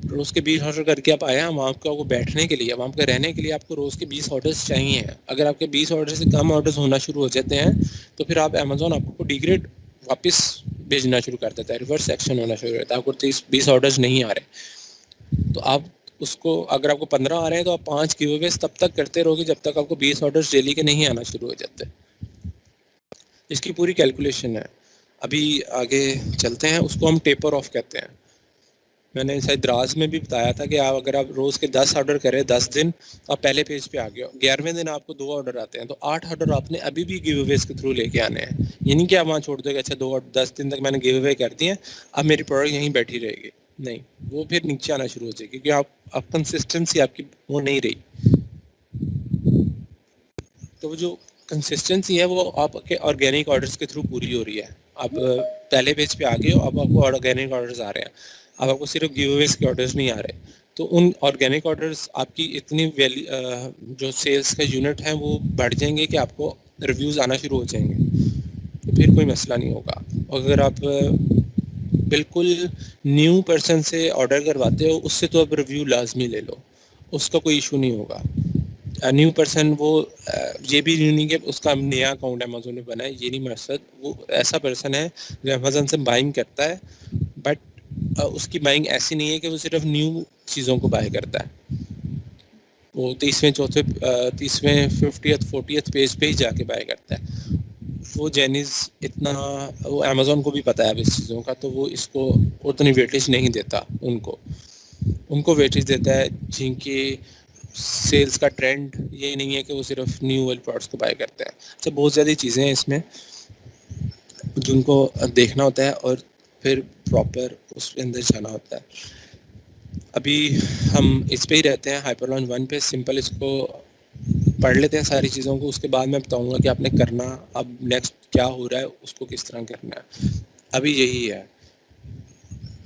रोज़ के 20 ऑर्डर करके आप आए हैं वहाँ पे, आपको बैठने के लिए, वहाँ पे रहने के लिए आपको रोज़ के 20 ऑर्डर्स चाहिए हैं। अगर आपके 20 ऑर्डर से कम ऑर्डर्स होना शुरू हो जाते हैं, तो फिर आप अमेज़ॉन आपको डिग्रेड वापस भेजना शुरू कर देता है, रिवर्स एक्शन होना शुरू होता है। आपको 30-20 ऑर्डर्स नहीं आ रहे, तो आप उसको, अगर आपको 15 आ रहे हैं तो आप 5 गिव अवेज तब तक करते रहोगे जब तक आपको 20 ऑर्डर्स डेली के नहीं आना शुरू हो जाते। इसकी पूरी कैलकुलेशन है। अभी आगे चलते हैं, उसको हम टेपर ऑफ कहते हैं। मैंने शायद द्रास में भी बताया था कि आप अगर आप रोज़ के 10 ऑर्डर करें 10 दिन, तो आप पहले पेज पे आ गए हो। 11वें दिन आपको 2 ऑर्डर आते हैं, तो 8 ऑर्डर आपने अभी भी गिव अवेज के थ्रू लेके आने हैं। ये नहीं कि आप वहाँ छोड़ दोगे, अच्छा 10 दिन तक मैंने गिव अवे कर दिए, अब मेरी प्रोडक्ट यहीं बैठी रहेगी। नहीं, वो फिर नीचे आना शुरू हो जाएगी, क्योंकि आप कंसिस्टेंसी आपकी वो नहीं रही। तो वो जो कंसिस्टेंसी है वो आपके ऑर्गेनिक ऑर्डर्स के थ्रू पूरी हो रही है। आप पहले पेज पे आ गए हो, अब आपको ऑर्गेनिक ऑर्डर्स आ रहे हैं, अब आपको सिर्फ गिव अवेज के ऑर्डर्स नहीं आ रहे। तो उन ऑर्गेनिक ऑर्डर्स आपकी इतनी जो सेल्स का यूनिट है वो बढ़ जाएंगे कि आपको रिव्यूज़ आना शुरू हो जाएंगे, तो फिर कोई मसला नहीं होगा। अगर आप बिल्कुल न्यू पर्सन से ऑर्डर करवाते हो, उससे तो आप रिव्यू लाजमी ले लो, उसका कोई इशू नहीं होगा। न्यू पर्सन वो ये भी नहीं कि उसका नया अकाउंट अमेजोन में बना है, ये नहीं मकसद। वो ऐसा पर्सन है जो अमेजोन से बाइंग करता है, बट उसकी बाइंग ऐसी नहीं है कि वो सिर्फ न्यू चीज़ों को बाय करता है। वो 30वें 50th 40th पेज पे ही जाके बाय करता है। वो जैनीज इतना, वो अमेजोन को भी पता है अब इस चीज़ों का, तो वो इसको उतनी वेटेज नहीं देता उनको। उनको वेटेज देता है जिनकी सेल्स का ट्रेंड ये नहीं है कि वो सिर्फ न्यू वाले प्रोडक्ट्स को बाय करते हैं। अच्छा, बहुत ज़्यादा चीज़ें हैं इसमें जिनको देखना होता है और फिर प्रॉपर उसके अंदर जाना होता है। अभी हम इस पे ही रहते हैं, हाइपर लॉन्च 1 पे। सिंपल इसको पढ़ लेते हैं सारी चीज़ों को, उसके बाद मैं बताऊंगा कि आपने करना अब नेक्स्ट क्या हो रहा है, उसको किस तरह करना है। अभी यही है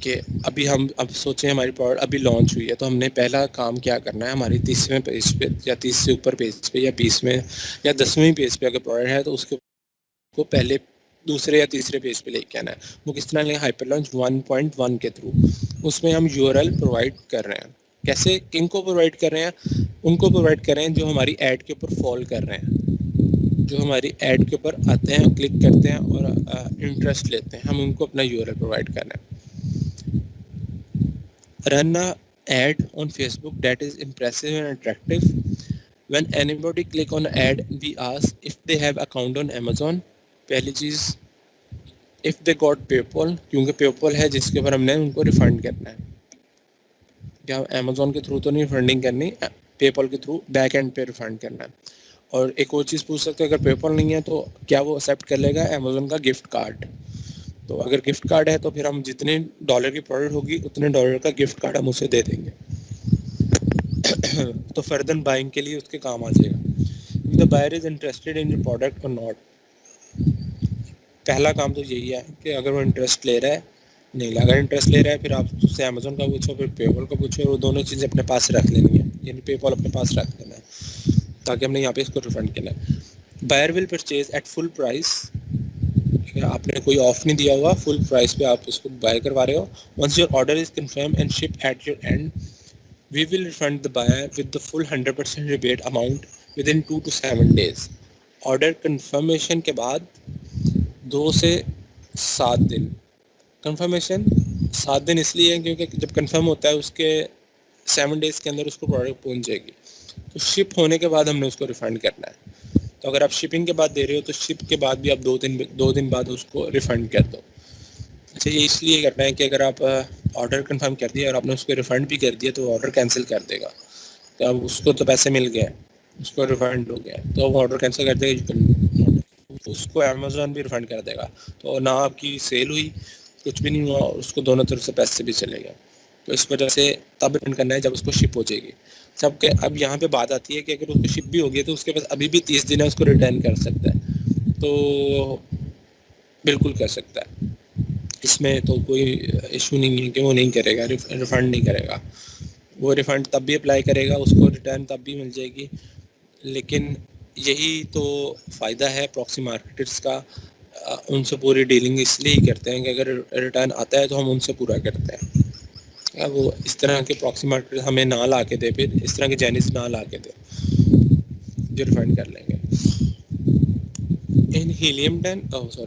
कि अभी हम अब सोचें हमारी प्रोडक्ट अभी लॉन्च हुई है, तो हमने पहला काम क्या करना है, हमारी 30वें पेज पे या 30 से ऊपर पेज पे या 20वें या 10वें पेज पे अगर प्रोडक्ट है तो उसके को पहले दूसरे या तीसरे पेज पे लेके आना है। वो किस तरह लें, हाइपर लॉन्च 1.1 के थ्रू। उसमें हम यूआरएल प्रोवाइड कर रहे हैं। कैसे, किन को प्रोवाइड कर रहे हैं? उनको प्रोवाइड कर रहे हैं जो हमारी ऐड के ऊपर फॉल कर रहे हैं, जो हमारी ऐड के ऊपर आते हैं, क्लिक करते हैं और इंटरेस्ट लेते हैं, हम उनको अपना यूआरएल प्रोवाइड करना है। Run a ad on Facebook that is impressive and attractive. When anybody click on ad, we ask if they have account on Amazon. पहली चीज़, if they got PayPal, क्योंकि PayPal है जिसके ऊपर हमने उनको रिफंड करना है। क्या Amazon के थ्रू तो नहीं फंडिंग करनी, PayPal के थ्रू बैक एंड पे रिफंड करना है। और एक और चीज़ पूछ सकते हैं, अगर PayPal नहीं है तो क्या वो एक्सेप्ट कर लेगा Amazon का गिफ्ट कार्ड? तो अगर गिफ्ट कार्ड है तो फिर हम जितने डॉलर की प्रोडक्ट होगी उतने डॉलर का गिफ्ट कार्ड हम उसे दे देंगे। तो फर्दर बाइंग के लिए उसके काम आ जाएगा। The buyer is interested in your product और नॉट। पहला काम तो यही है कि अगर वो इंटरेस्ट ले रहा है, नहीं, अगर इंटरेस्ट ले रहा है फिर आप उससे अमेजोन का पूछो, फिर पेपल का पूछो, और वो दोनों चीज़ें अपने पास रख लेनी है, यानी पेपल अपने पास रख लेना है ताकि हमने यहाँ पे इसको रिफंड करना है। Buyer will purchase at full price. आपने कोई ऑफ नहीं दिया हुआ, फुल प्राइस पे आप उसको बाय करवा रहे हो। Once your order is confirm and ship at your end, we will refund the buyer with the full 100% rebate amount within 2 to 7 days। Order confirmation के बाद 2 से 7 दिन। कंफर्मेशन 7 दिन इसलिए है क्योंकि जब कंफर्म होता है उसके 7 days के अंदर उसको प्रोडक्ट पहुंच जाएगी, तो शिप होने के बाद हमने उसको रिफंड करना है। तो अगर आप शिपिंग के बाद दे रहे हो तो शिप के बाद भी आप 2 दिन बाद उसको रिफंड कर दो। अच्छा, ये इसलिए करना है कि अगर आप ऑर्डर कंफर्म कर दिया और आपने उसको रिफंड भी कर दिया तो ऑर्डर कैंसिल कर देगा। तो अब उसको तो पैसे मिल गए, उसको रिफंड हो गया, तो वो ऑर्डर कैंसिल कर देगा, उसको अमेजोन भी रिफंड कर देगा। तो ना आपकी सेल हुई, कुछ भी नहीं हुआ, उसको दोनों तरफ से पैसे भी चले गए। तो इस वजह से तब रिटर्न करना है जब उसको शिप हो जाएगी सबके। अब यहाँ पे बात आती है कि अगर उसको शिप भी हो गई तो उसके पास अभी भी 30 दिन है, उसको रिटर्न कर सकता है। तो बिल्कुल कर सकता है, इसमें तो कोई इशू नहीं है कि वो नहीं करेगा, रिफ़ंड नहीं करेगा। वो रिफ़ंड तब भी अप्लाई करेगा, उसको रिटर्न तब भी मिल जाएगी। लेकिन यही तो फ़ायदा है प्रॉक्सी मार्केटर्स का। उनसे पूरी डीलिंग इसलिए ही करते हैं कि अगर रिटर्न आता है तो हम उनसे पूरा करते हैं। अब वो इस तरह के प्रॉक्सी मार्केट हमें ना ला के दे, फिर इस तरह के जैनिस ना ला के दे जो रिफंड कर लेंगे। In Helium 10,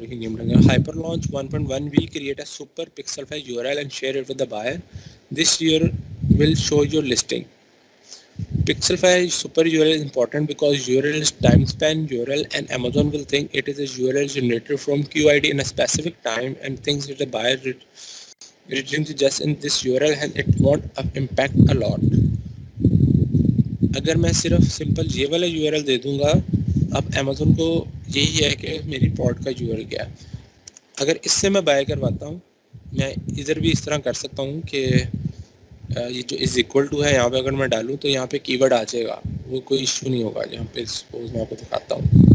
Helium 10, Hyperlaunch 1.1, we create a super pixel-fied URL and share it with the buyer. This URL will show your listing. Pixel-fied super URL is important because URL is time span URL, and Amazon will think it is a URL generated from QID in a specific time and thinks that the buyer returns just in this URL and it won't impact a lot. अगर मैं सिर्फ simple ये वाला URL दे दूंगा, अब Amazon को यही है कि मेरी प्रोडक्ट का URL क्या है। अगर इससे मैं बाय करवाता हूँ, मैं इधर भी इस तरह कर सकता हूँ कि ये जो इज़ इक्वल टू है यहाँ पे अगर मैं डालूँ तो यहाँ पे कीवर्ड आ जाएगा, वो कोई इशू नहीं होगा। यहाँ पे सपोज मैं आपको दिखाता हूँ।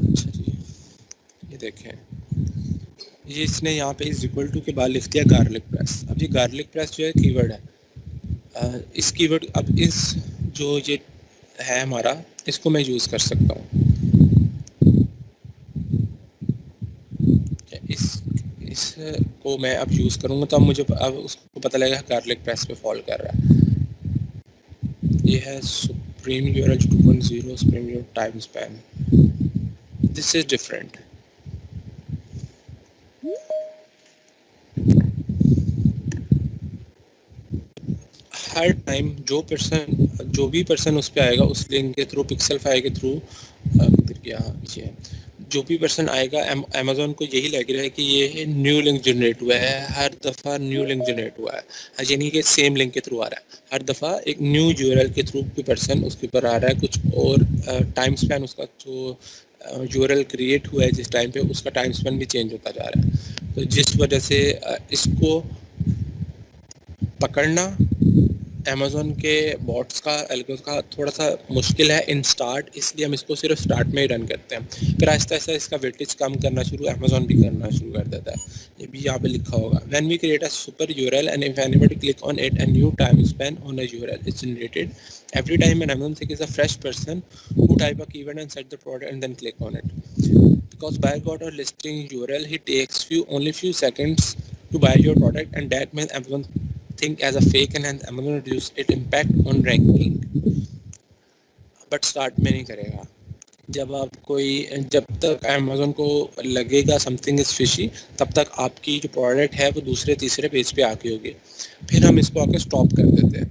अच्छा जी, ये देखें, ये इसने यहाँ पे इज़ इक्वल टू के बाद लिख दिया गार्लिक प्रेस। अब ये गार्लिक प्रेस जो है कीवर्ड है, इस कीवर्ड, अब इस जो ये है हमारा, इसको मैं यूज़ कर सकता हूँ। इस को मैं अब यूज़ करूँगा तो अब मुझे अब उसको पता लगेगा गार्लिक प्रेस पे फॉल कर रहा है। ये है supreme URL 2.0 supreme URL time span. This is different. Her time जो भी पर्सन उस पे आएगा उस लिंक के थ्रू पिक्सल फाइल के थ्रू जो भी पर्सन आएगा अमेज़न को यही लग रहा है कि ये न्यू लिंक जनरेट हुआ है, हर दफ़ा न्यू लिंक जनरेट हुआ है, यानी कि सेम लिंक के थ्रू आ रहा है। हर दफ़ा एक न्यू यूआरएल के थ्रू कोई पर्सन उसके ऊपर आ रहा है कुछ और टाइम स्पैन उसका जो यूआरएल क्रिएट हुआ है जिस टाइम पे उसका टाइम स्पैन भी चेंज होता जा रहा है। तो जिस वजह से इसको पकड़ना अमेज़न के बॉट्स का एल्गोरिथम का थोड़ा सा मुश्किल है इन स्टार्ट, इसलिए हम इसको सिर्फ स्टार्ट में ही रन करते हैं। फिर आहिस्ता आहिस्ता इसका वेटेज कम करना शुरू अमेज़न भी करना शुरू कर देता है। ये भी यहाँ पे लिखा होगा, when we create a super URL and if anybody click on it a new time span on a URL is generated every time an Amazon seek is a fresh person who type a keyword and search the product and then click on it. Because buyer got a listing URL, he takes only few seconds to buy your product and that means Amazon think as a fake and hence Amazon reduce its impact on ranking. But start में नहीं करेगा। जब तक Amazon को लगेगा something is fishy तब तक आपकी जो प्रोडक्ट है वो दूसरे तीसरे पेज पे आके होगी, फिर हम इसको आके स्टॉप कर देते हैं।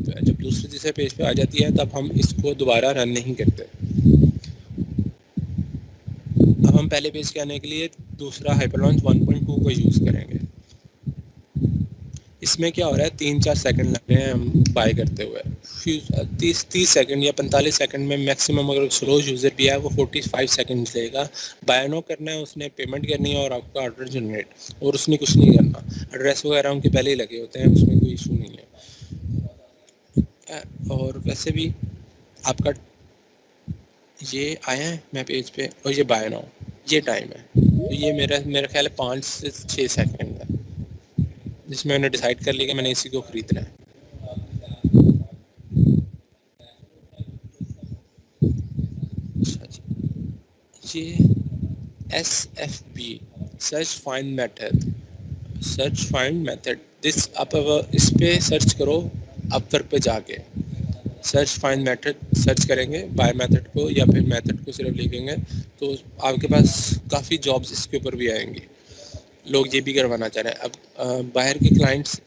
तो जब दूसरे तीसरे पेज पे आ जाती है तब हम इसको दोबारा रन नहीं करते। अब हम पहले पेज के आने के लिए दूसरा हाइपरलॉन्च 1.2 को यूज़ करेंगे। इसमें क्या हो रहा है 3-4 सेकंड लग रहे हैं हम बाय करते हुए, 30 सेकंड या 45 सेकंड में मैक्सिमम। अगर स्लो यूज़र भी है वो 45 सेकंड लेगा। बाय नो करना है उसने, पेमेंट करनी है और आपका ऑर्डर जनरेट, और उसने कुछ नहीं करना। एड्रेस वगैरह उनके पहले ही लगे होते हैं, उसमें कोई इशू नहीं है। और वैसे भी आपका ये आया है मैं पेज पे और ये बाय नाउ ये टाइम है, तो ये मेरा ख्याल है 5 से 6 सेकंड है जिसमें मैंने डिसाइड कर लिया कि मैंने इसी को खरीदना है। अच्छा जी, ये SFB search find method this आप इस पे सर्च करो, अपवर्क पे जाके सर्च फाइंड मेथड सर्च करेंगे बाय मेथड को या फिर मेथड को सिर्फ लिखेंगे तो आपके पास काफ़ी जॉब्स इसके ऊपर भी आएंगी। लोग ये भी करवाना चाह रहे हैं। अब बाहर के क्लाइंट्स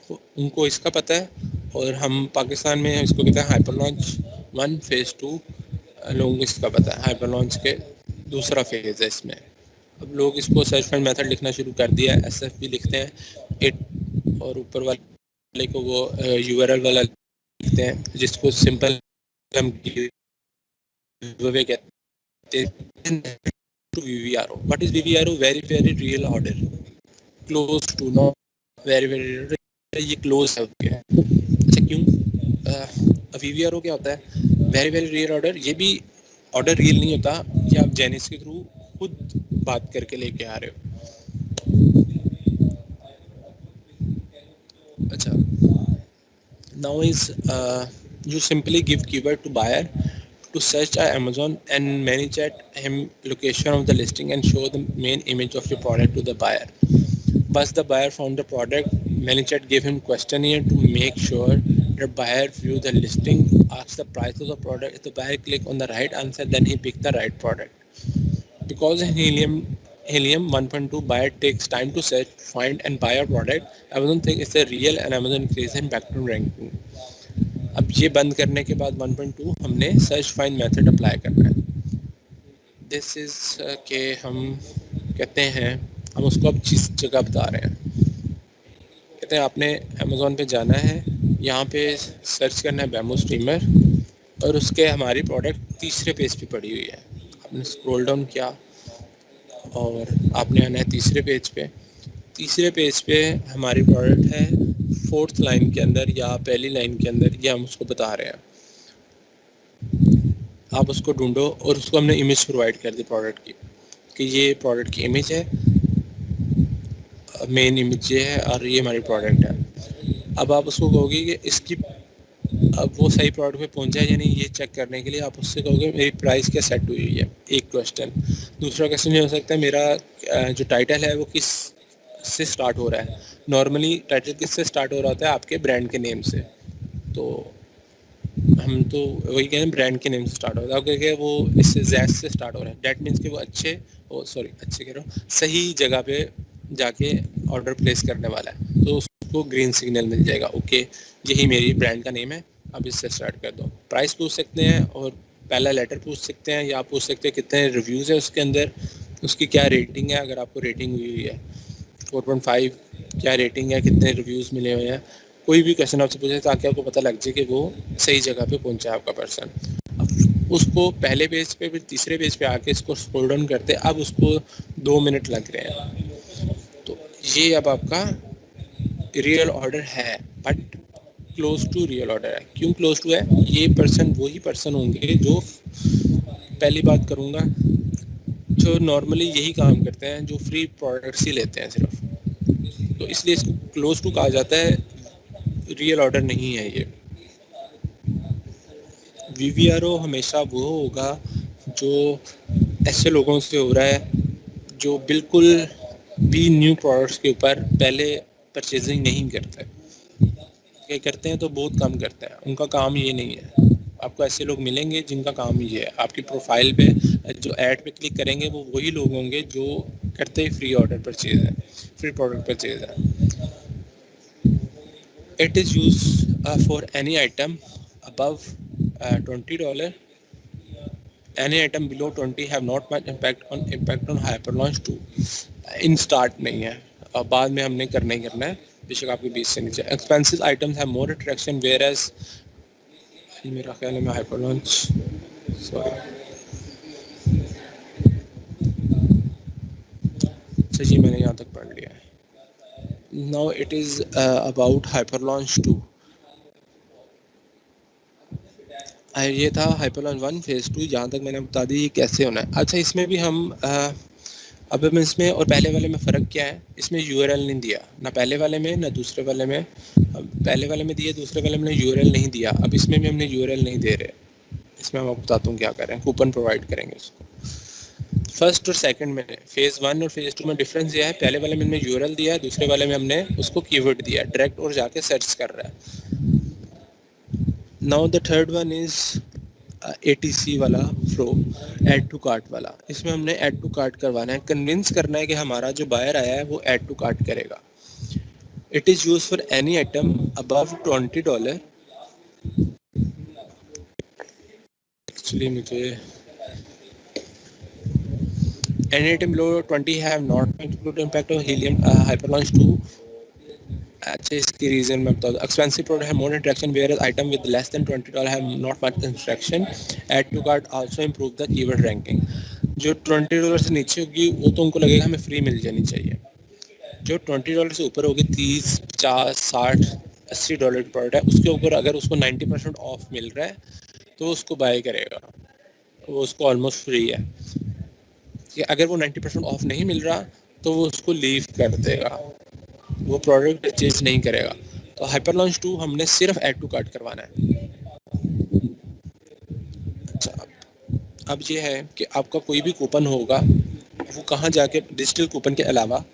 उनको इसका पता है और हम पाकिस्तान में इसको कहते हैं हाइपर लॉन्च 1 फेज़ 2, लोगों को इसका पता है। हाइपर लॉन्च के दूसरा फेज़ है इसमें। अब लोग इसको सर्च फाइंड मेथड लिखना शुरू कर दिया है, SFB लिखते हैं 8 और ऊपर वाले को वो URL वाला लिखते हैं जिसको सिंपल हम गिवअवे कहते हैं। VVRO, what is VVRO? very real order, close to not very real, ये क्लोज है क्या? अच्छा क्यों? VVRO क्या होता है? very real order। ये भी ऑर्डर रियल नहीं होता, ये आप जेनिस के थ्रू खुद बात करके लेके आ रहे हो। अच्छा, now is you simply give keyword to buyer to search Amazon and manage him location of the listing and show the main image of your product to the buyer. Once the buyer found the product, ManyChat gave him questionnaire to make sure the buyer view the listing, ask the price of the product. If the buyer click on the right answer, then he pick the right product. Because in Helium 1.2 buyer takes time to search, find and buy a product, Amazon think it's a real and Amazon increase in background ranking. अब ये बंद करने के बाद 1.2 हमने search find method apply करना है। This is के हम कहते हैं हम उसको अब जिस जगह बता रहे हैं, कहते हैं आपने अमेज़ॉन पे जाना है, यहाँ पे सर्च करना है बैम्बू स्ट्रीमर और उसके हमारी प्रोडक्ट तीसरे पेज पे पड़ी हुई है। आपने स्क्रॉल डाउन किया और आपने आना है तीसरे पेज पे हमारी प्रोडक्ट है 4th लाइन के अंदर या पहली लाइन के अंदर, ये हम उसको बता रहे हैं। आप उसको ढूंढो और उसको हमने इमेज प्रोवाइड कर दी प्रोडक्ट की कि ये प्रोडक्ट की इमेज है, मेन इमेज ये है और ये हमारी प्रोडक्ट है। अब आप उसको कहोगे कि इसकी अब वो सही प्रोडक्ट पे पहुंचा है यानी ये चेक करने के लिए आप उससे कहोगे मेरी प्राइस क्या सेट हुई है, एक क्वेश्चन। दूसरा क्वेश्चन ये हो सकता है मेरा जो टाइटल है वो किस से स्टार्ट हो रहा है। नॉर्मली टाइटल किससे स्टार्ट हो रहा होता है? आपके ब्रांड के नेम से। तो हम तो वही कह रहे हैं, ब्रांड के नेम से स्टार्ट होता है, क्योंकि वो इससे जैड से स्टार्ट हो रहा है। डैट मीन्स कि वो अच्छे कह रहा हूँ, सही जगह पे जाके ऑर्डर प्लेस करने वाला है, तो उसको ग्रीन सिग्नल मिल जाएगा। ओके, यही मेरी ब्रांड का नेम है, अब इससे स्टार्ट कर दो। प्राइस पूछ सकते हैं और पहला लेटर पूछ सकते हैं, या पूछ सकते हैं कितने रिव्यूज़ है उसके अंदर, उसकी क्या रेटिंग है, अगर आपको रेटिंग हुई है 4.5 क्या रेटिंग है, कितने रिव्यूज़ मिले हुए हैं। कोई भी क्वेश्चन आपसे पूछे ताकि आपको पता लग जाए कि वो सही जगह पे पहुंचा है आपका पर्सन। अब उसको पहले पेज पे फिर तीसरे पेज पे आके इसको स्क्रॉल डाउन करते, अब उसको 2 मिनट लग रहे हैं। तो ये अब आपका रियल ऑर्डर है, but close to real order है। क्यों क्लोज टू है? ये पर्सन वही पर्सन होंगे जो, पहली बात करूँगा, जो नॉर्मली यही काम करते हैं, जो फ्री प्रोडक्ट्स ही लेते हैं सिर्फ, तो इसलिए इसको क्लोज टू कहा जाता है, रियल ऑर्डर नहीं है ये। वीवीआरओ हमेशा वो होगा जो ऐसे लोगों से हो रहा है जो बिल्कुल भी न्यू प्रोडक्ट्स के ऊपर पहले परचेजिंग नहीं करते, ये करते हैं तो बहुत कम करते हैं, उनका काम ये नहीं है। आपको ऐसे लोग मिलेंगे जिनका काम ये है। आपकी प्रोफाइल पे जो ऐड पे क्लिक करेंगे वो वही लोग होंगे जो करते ही फ्री ऑर्डर परचेज है, फ्री प्रोडक्ट परचेज है। It is used for any item above $20. Any item below 20 have not much impact on hyperlaunch 2. In start नहीं है, बाद में हमने करना ही करना है, बेशक आपके 20 से नीचे। Expensive items have more attraction, whereas मेरा ख्याल है मैं hyperlaunch, sorry, अच्छा जी मैंने यहाँ तक पढ़ लिया है। Now it is about hyperlaunch 2. ये था हाइपरलॉन्च 1 फेज़ 2, जहाँ तक मैंने बता दी कैसे होना है। अच्छा, इसमें भी हम अब हम इसमें और पहले वाले में फ़र्क क्या है? इसमें यूआरएल नहीं दिया, ना पहले वाले में ना दूसरे वाले में। पहले वाले में दिया, दूसरे वाले में यूआरएल नहीं दिया। अब इसमें भी हमने यूआरएल नहीं दे रहे, इसमें मैं आपको बताता हूँ क्या करें, कूपन प्रोवाइड करेंगे उसको। फर्स्ट और सेकंड में, फेज़ 1 और फेज़ 2 में डिफरेंस यह है, पहले वाले में हमने यूआरएल दिया, दूसरे वाले में हमने उसको कीवर्ड दिया, डायरेक्ट और जाके सर्च कर रहा है। Now the third one is ATC वाला फ्लो, ऐड टू कार्ट वाला। इसमें हमने ऐड टू कार्ट करवाना है, कन्विंस करना है कि हमारा जो बायर आया है वो ऐड टू कार्ट करेगा। It is use for any item above $20। Actually मुझे any item below 20 have not include impact of Helium hyper launch 2। अच्छा, इसकी रीज़न मैं बता दूँ। एक्सपेंसिव प्रोडक्ट है more interaction, where item with less than $20 have not much interaction. Add to cart also improve the keyword ranking. जो $20 से नीचे होगी वो तो उनको लगेगा हमें फ्री मिल जानी चाहिए। जो $20 से ऊपर होगी, 30, 50, 60, $80 की प्रोडक्ट है, उसके ऊपर अगर उसको 90% ऑफ मिल रहा है तो उसको बाय करेगा, वो उसको ऑलमोस्ट फ्री है। अगर वो 90% ऑफ नहीं मिल रहा तो वो उसको लीव कर देगा, वो प्रोडक्ट परचेज नहीं करेगा। तो हाइपरलॉन्च 2 हमने सिर्फ ऐड टू कार्ट करवाना है। अच्छा, अब ये है कि आपका कोई भी कूपन होगा वो कहाँ जाके, डिजिटल कूपन के अलावा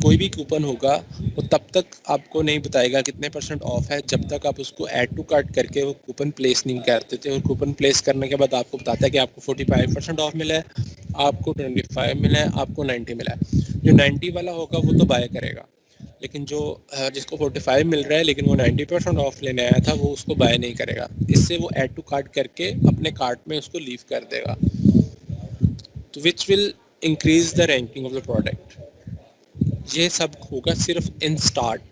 कोई भी कूपन होगा वो तब तक आपको नहीं बताएगा कितने % ऑफ है जब तक आप उसको ऐड टू कार्ट करके वो कूपन प्लेस नहीं करते थे। और कूपन प्लेस करने के बाद आपको बताता है कि आपको 45% ऑफ मिला है, आपको 25 मिला है, आपको 90 मिला है। जो 90 वाला होगा वो तो बाय करेगा, लेकिन जो जिसको 45 मिल रहा है लेकिन वो 90% ऑफ लेने आया था वो उसको बाय नहीं करेगा। इससे वो ऐड टू कार्ट करके अपने कार्ट में उसको लीव कर देगा, तो which will increase the ranking of the product. ये सब होगा सिर्फ इन स्टार्ट।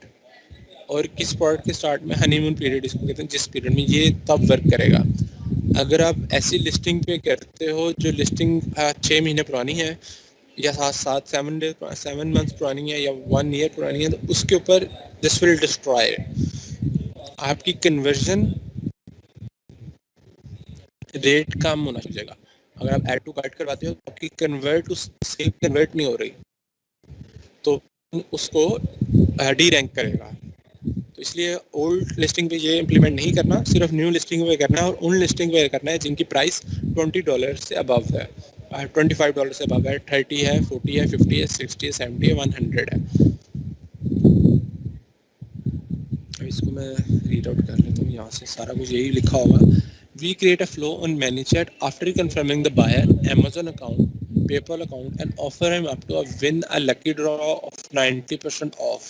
और किस प्रोडक्ट के स्टार्ट में? हनीमून पीरियड इसको कहते हैं, जिस पीरियड में ये तब वर्क करेगा अगर आप ऐसी लिस्टिंग पे करते हो जो लिस्टिंग 6 महीने पुरानी है या 7 मंथ्स पुरानी है या 1 ईयर पुरानी है, तो उसके ऊपर दिस विल डिस्ट्रॉय आपकी कन्वर्जन रेट कम होना चाहिए। अगर आप ऐड टू कार्ट करवाते हो तो आपकी कन्वर्ट उस सेल कन्वर्ट नहीं हो रही तो उसको डी रैंक करेगा। तो इसलिए ओल्ड लिस्टिंग पे ये इम्प्लीमेंट नहीं करना, सिर्फ न्यू लिस्टिंग पे करना है, और उन लिस्टिंग पे करना है जिनकी प्राइस $20 से अबव है, $25 से अबव है, 30 है, 40 है, 50 है, 60 है, 70 है, 100 है। इसको मैं रीड आउट कर लेता हूँ, यहाँ से सारा कुछ यही लिखा होगा। We create a flow on ManyChat after confirming the buyer Amazon account, PayPal account and offer him up to a win a lucky draw of 90% off.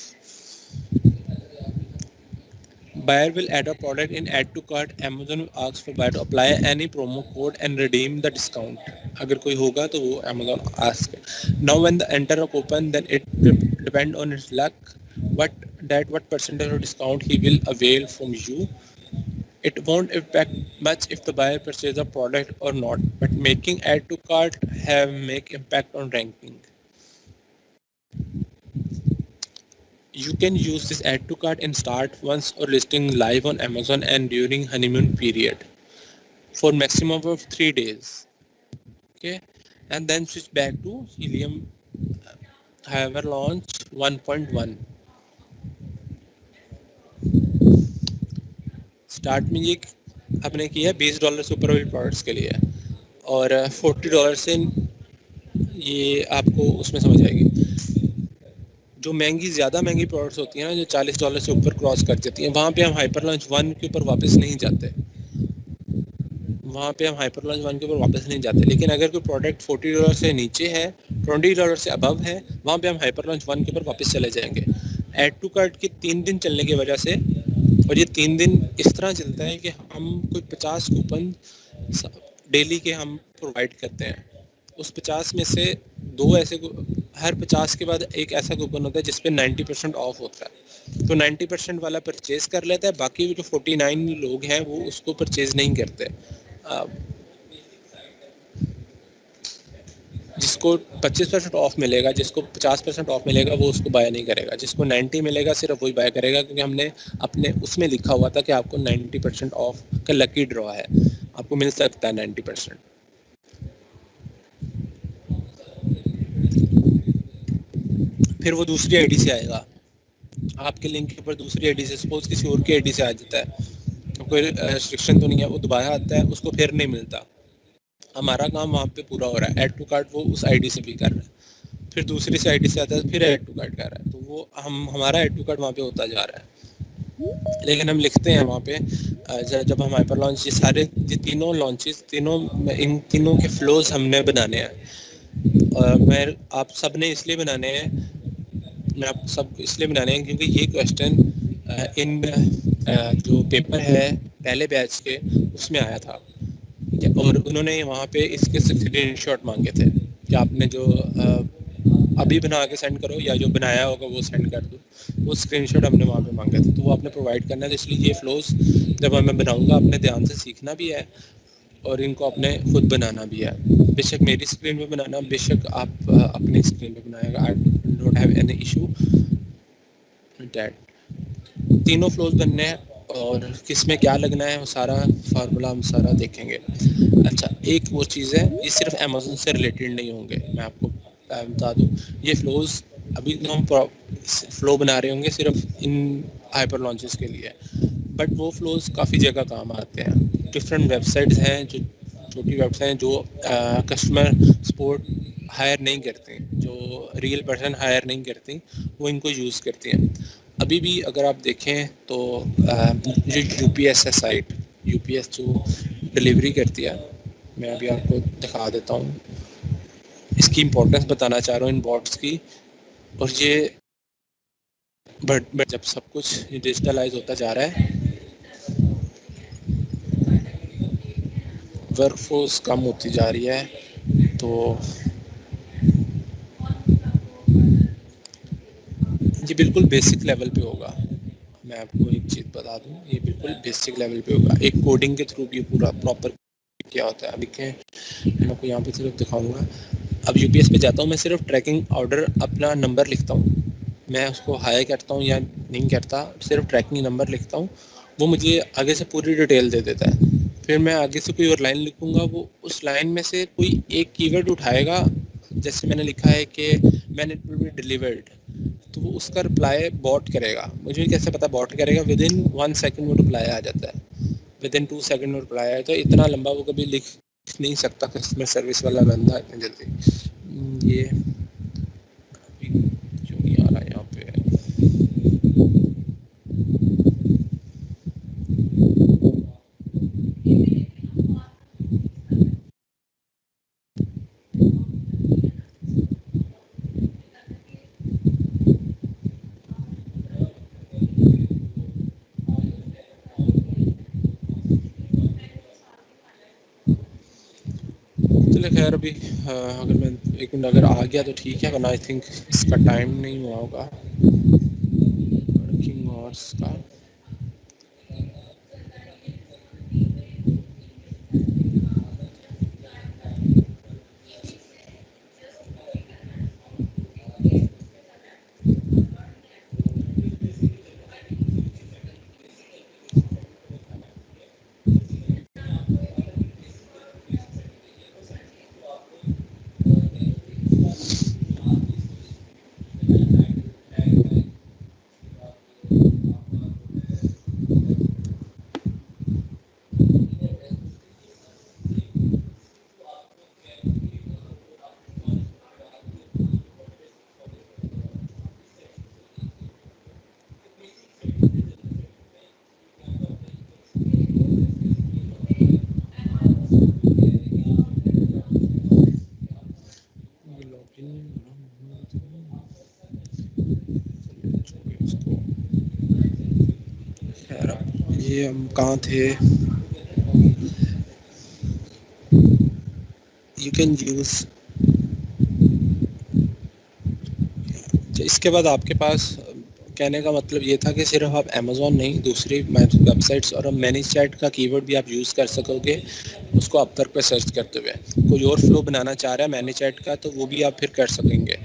Buyer will add a product in add to cart. Amazon will ask for buyer to apply any promo code and redeem the discount. अगर कोई होगा तो वो Amazon ask. Now when the enter a coupon, then it depend on his luck. What percentage of discount he will avail from you. It won't impact much if the buyer purchases a product or not, but making add to cart have make impact on ranking. You can use this add to cart in start once or listing live on Amazon and during honeymoon period for maximum of 3 days. Okay, and then switch back to Helium however launch 1.1. Start में ये आपने किया $20 से ऊपर वाले products के लिए और $40 से ये आपको उसमें समझ आएगी। जो महंगी ज़्यादा महंगी प्रोडक्ट्स होती हैं ना, जो $40 से ऊपर क्रॉस कर जाती हैं, वहाँ पे हम हाइपर लॉन्च 1 के ऊपर वापस नहीं जाते। वहाँ पे हम हाइपर लॉन्च 1 के ऊपर वापस नहीं जाते। लेकिन अगर कोई प्रोडक्ट $40 से नीचे है, $20 से अबव है, वहाँ पे हम हाइपर लॉन्च 1 के ऊपर वापस चले जाएंगे। ऐड टू कार्ट के 3 दिन चलने की वजह से, और ये 3 दिन इस तरह चलता है कि हम कोई 50 कूपन डेली के हम प्रोवाइड करते हैं। उस 50 में से 2 ऐसे, हर 50 के बाद एक ऐसा कूपन होता है जिस पे 90% ऑफ होता है। तो 90% वाला परचेज कर लेता है, बाकी जो 49 लोग हैं वो उसको परचेज नहीं करते। जिसको 25% ऑफ मिलेगा, जिसको 50% ऑफ मिलेगा, वो उसको बाय नहीं करेगा। जिसको 90 मिलेगा सिर्फ वही बाय करेगा, क्योंकि हमने अपने उसमें लिखा हुआ था कि आपको 90% ऑफ का लकी ड्रॉ है, आपको मिल सकता है 90%। फिर वो दूसरी आईडी से आएगा, आपके लिंक के ऊपर दूसरी आईडी से, सपोज किसी और की आईडी से आ जाता है, तो कोई रिस्ट्रिक्शन तो नहीं है, वो दोबारा आता है, उसको फिर नहीं मिलता। हमारा काम वहाँ पे पूरा हो रहा है। ऐड टू कार्ट वो उस आईडी से भी कर रहा है, फिर दूसरी से आईडी से आता है, फिर ऐड टू कार्ट कर रहा है, तो वो हमारा ऐड टू कार्ट वहाँ पे होता जा रहा है। लेकिन हम लिखते हैं वहाँ पे जब हम हाइपर लॉन्च, ये तीनों लॉन्चेस, इन तीनों के फ्लोज हमने बनाने हैं। मैं आप सब ने इसलिए बनाने हैं, मैं आप सब इसलिए बनाने हैं क्योंकि ये क्वेश्चन इन जो पेपर है पहले बैच के उसमें आया था, और उन्होंने वहाँ पे इसके स्क्रीनशॉट मांगे थे कि आपने जो अभी बना के सेंड करो या जो बनाया होगा वो सेंड कर दो। वो स्क्रीनशॉट हमने वहाँ पे मांगे थे, तो वो आपने प्रोवाइड करना है। तो इसलिए ये फ्लोज जब मैं बनाऊँगा आपने ध्यान से सीखना भी है और इनको आपने खुद बनाना भी है। बेशक मेरी स्क्रीन पे बनाना, बेशक आप अपनी स्क्रीन पे बनाएगा, I don't have any issue that. तीनों फ्लोज बनने हैं और किस में क्या लगना है वो सारा फार्मूला हम सारा देखेंगे। अच्छा, एक वो चीज़ है, ये सिर्फ अमेज़न से रिलेटेड नहीं होंगे, मैं आपको बता दूँ। ये फ्लोज अभी हम फ्लो बना रहे होंगे सिर्फ इन हाइपर लॉन्चेस के लिए, बट वो फ्लोज काफ़ी जगह काम आते हैं। डिफरेंट वेबसाइट्स हैं, जो छोटी वेबसाइट हैं, जो कस्टमर सपोर्ट हायर नहीं करती, जो रियल पर्सन हायर नहीं करती, वो इनको यूज़ करती हैं। अभी भी अगर आप देखें तो जो UPS है साइट, UPS जो डिलीवरी करती है, मैं अभी आपको दिखा देता हूँ, इसकी इम्पोर्टेंस बताना चाह रहा हूँ इन बॉट्स की। और ये बट जब सब कुछ डिजिटलाइज होता जा रहा है, वर्कफोर्स कम होती जा रही है, तो ये बिल्कुल बेसिक लेवल पे होगा। मैं आपको एक चीज़ बता दूं, ये बिल्कुल बेसिक लेवल पे होगा। एक कोडिंग के थ्रू भी पूरा प्रॉपर क्या होता है। अब देखें, मैं आपको यहाँ पे सिर्फ दिखाऊंगा। अब UPS पे जाता हूँ, मैं सिर्फ ट्रैकिंग ऑर्डर अपना नंबर लिखता हूँ, मैं उसको हाई करता हूँ या नहीं करता, सिर्फ ट्रैकिंग नंबर लिखता हूँ, वो मुझे आगे से पूरी डिटेल दे देता है। फिर मैं आगे से कोई और लाइन लिखूँगा, वो उस लाइन में से कोई एक कीवर्ड उठाएगा। जैसे मैंने लिखा है कि man it will be delivered, तो वो उसका रिप्लाई बॉट करेगा। मुझे कैसे पता बॉट करेगा? विद इन 1 सेकंड वो रिप्लाई आ जाता है, विद इन 2 सेकंड में रिप्लाई आया। तो इतना लंबा वो कभी लिख नहीं सकता कस्टमर सर्विस वाला बंदा इतनी जल्दी। ये क्यों नहीं आ रहा यहाँ पे? चलिए खैर अभी अगर मैं 1 मिनट अगर आ गया तो ठीक है, वरना आई थिंक इसका टाइम नहीं हुआ होगा वर्किंग आवर्स का। खैर अब ये हम कहाँ थे? यू कैन यूज, इसके बाद आपके पास कहने का मतलब ये था कि सिर्फ आप अमेज़ॉन नहीं, दूसरी वेबसाइट्स और मैनेज चैट का कीवर्ड भी आप यूज़ कर सकोगे उसको अपवर्क पे सर्च करते हुए। कोई और फ्लो बनाना चाह रहा है मैनेज चैट का तो वो भी आप फिर कर सकेंगे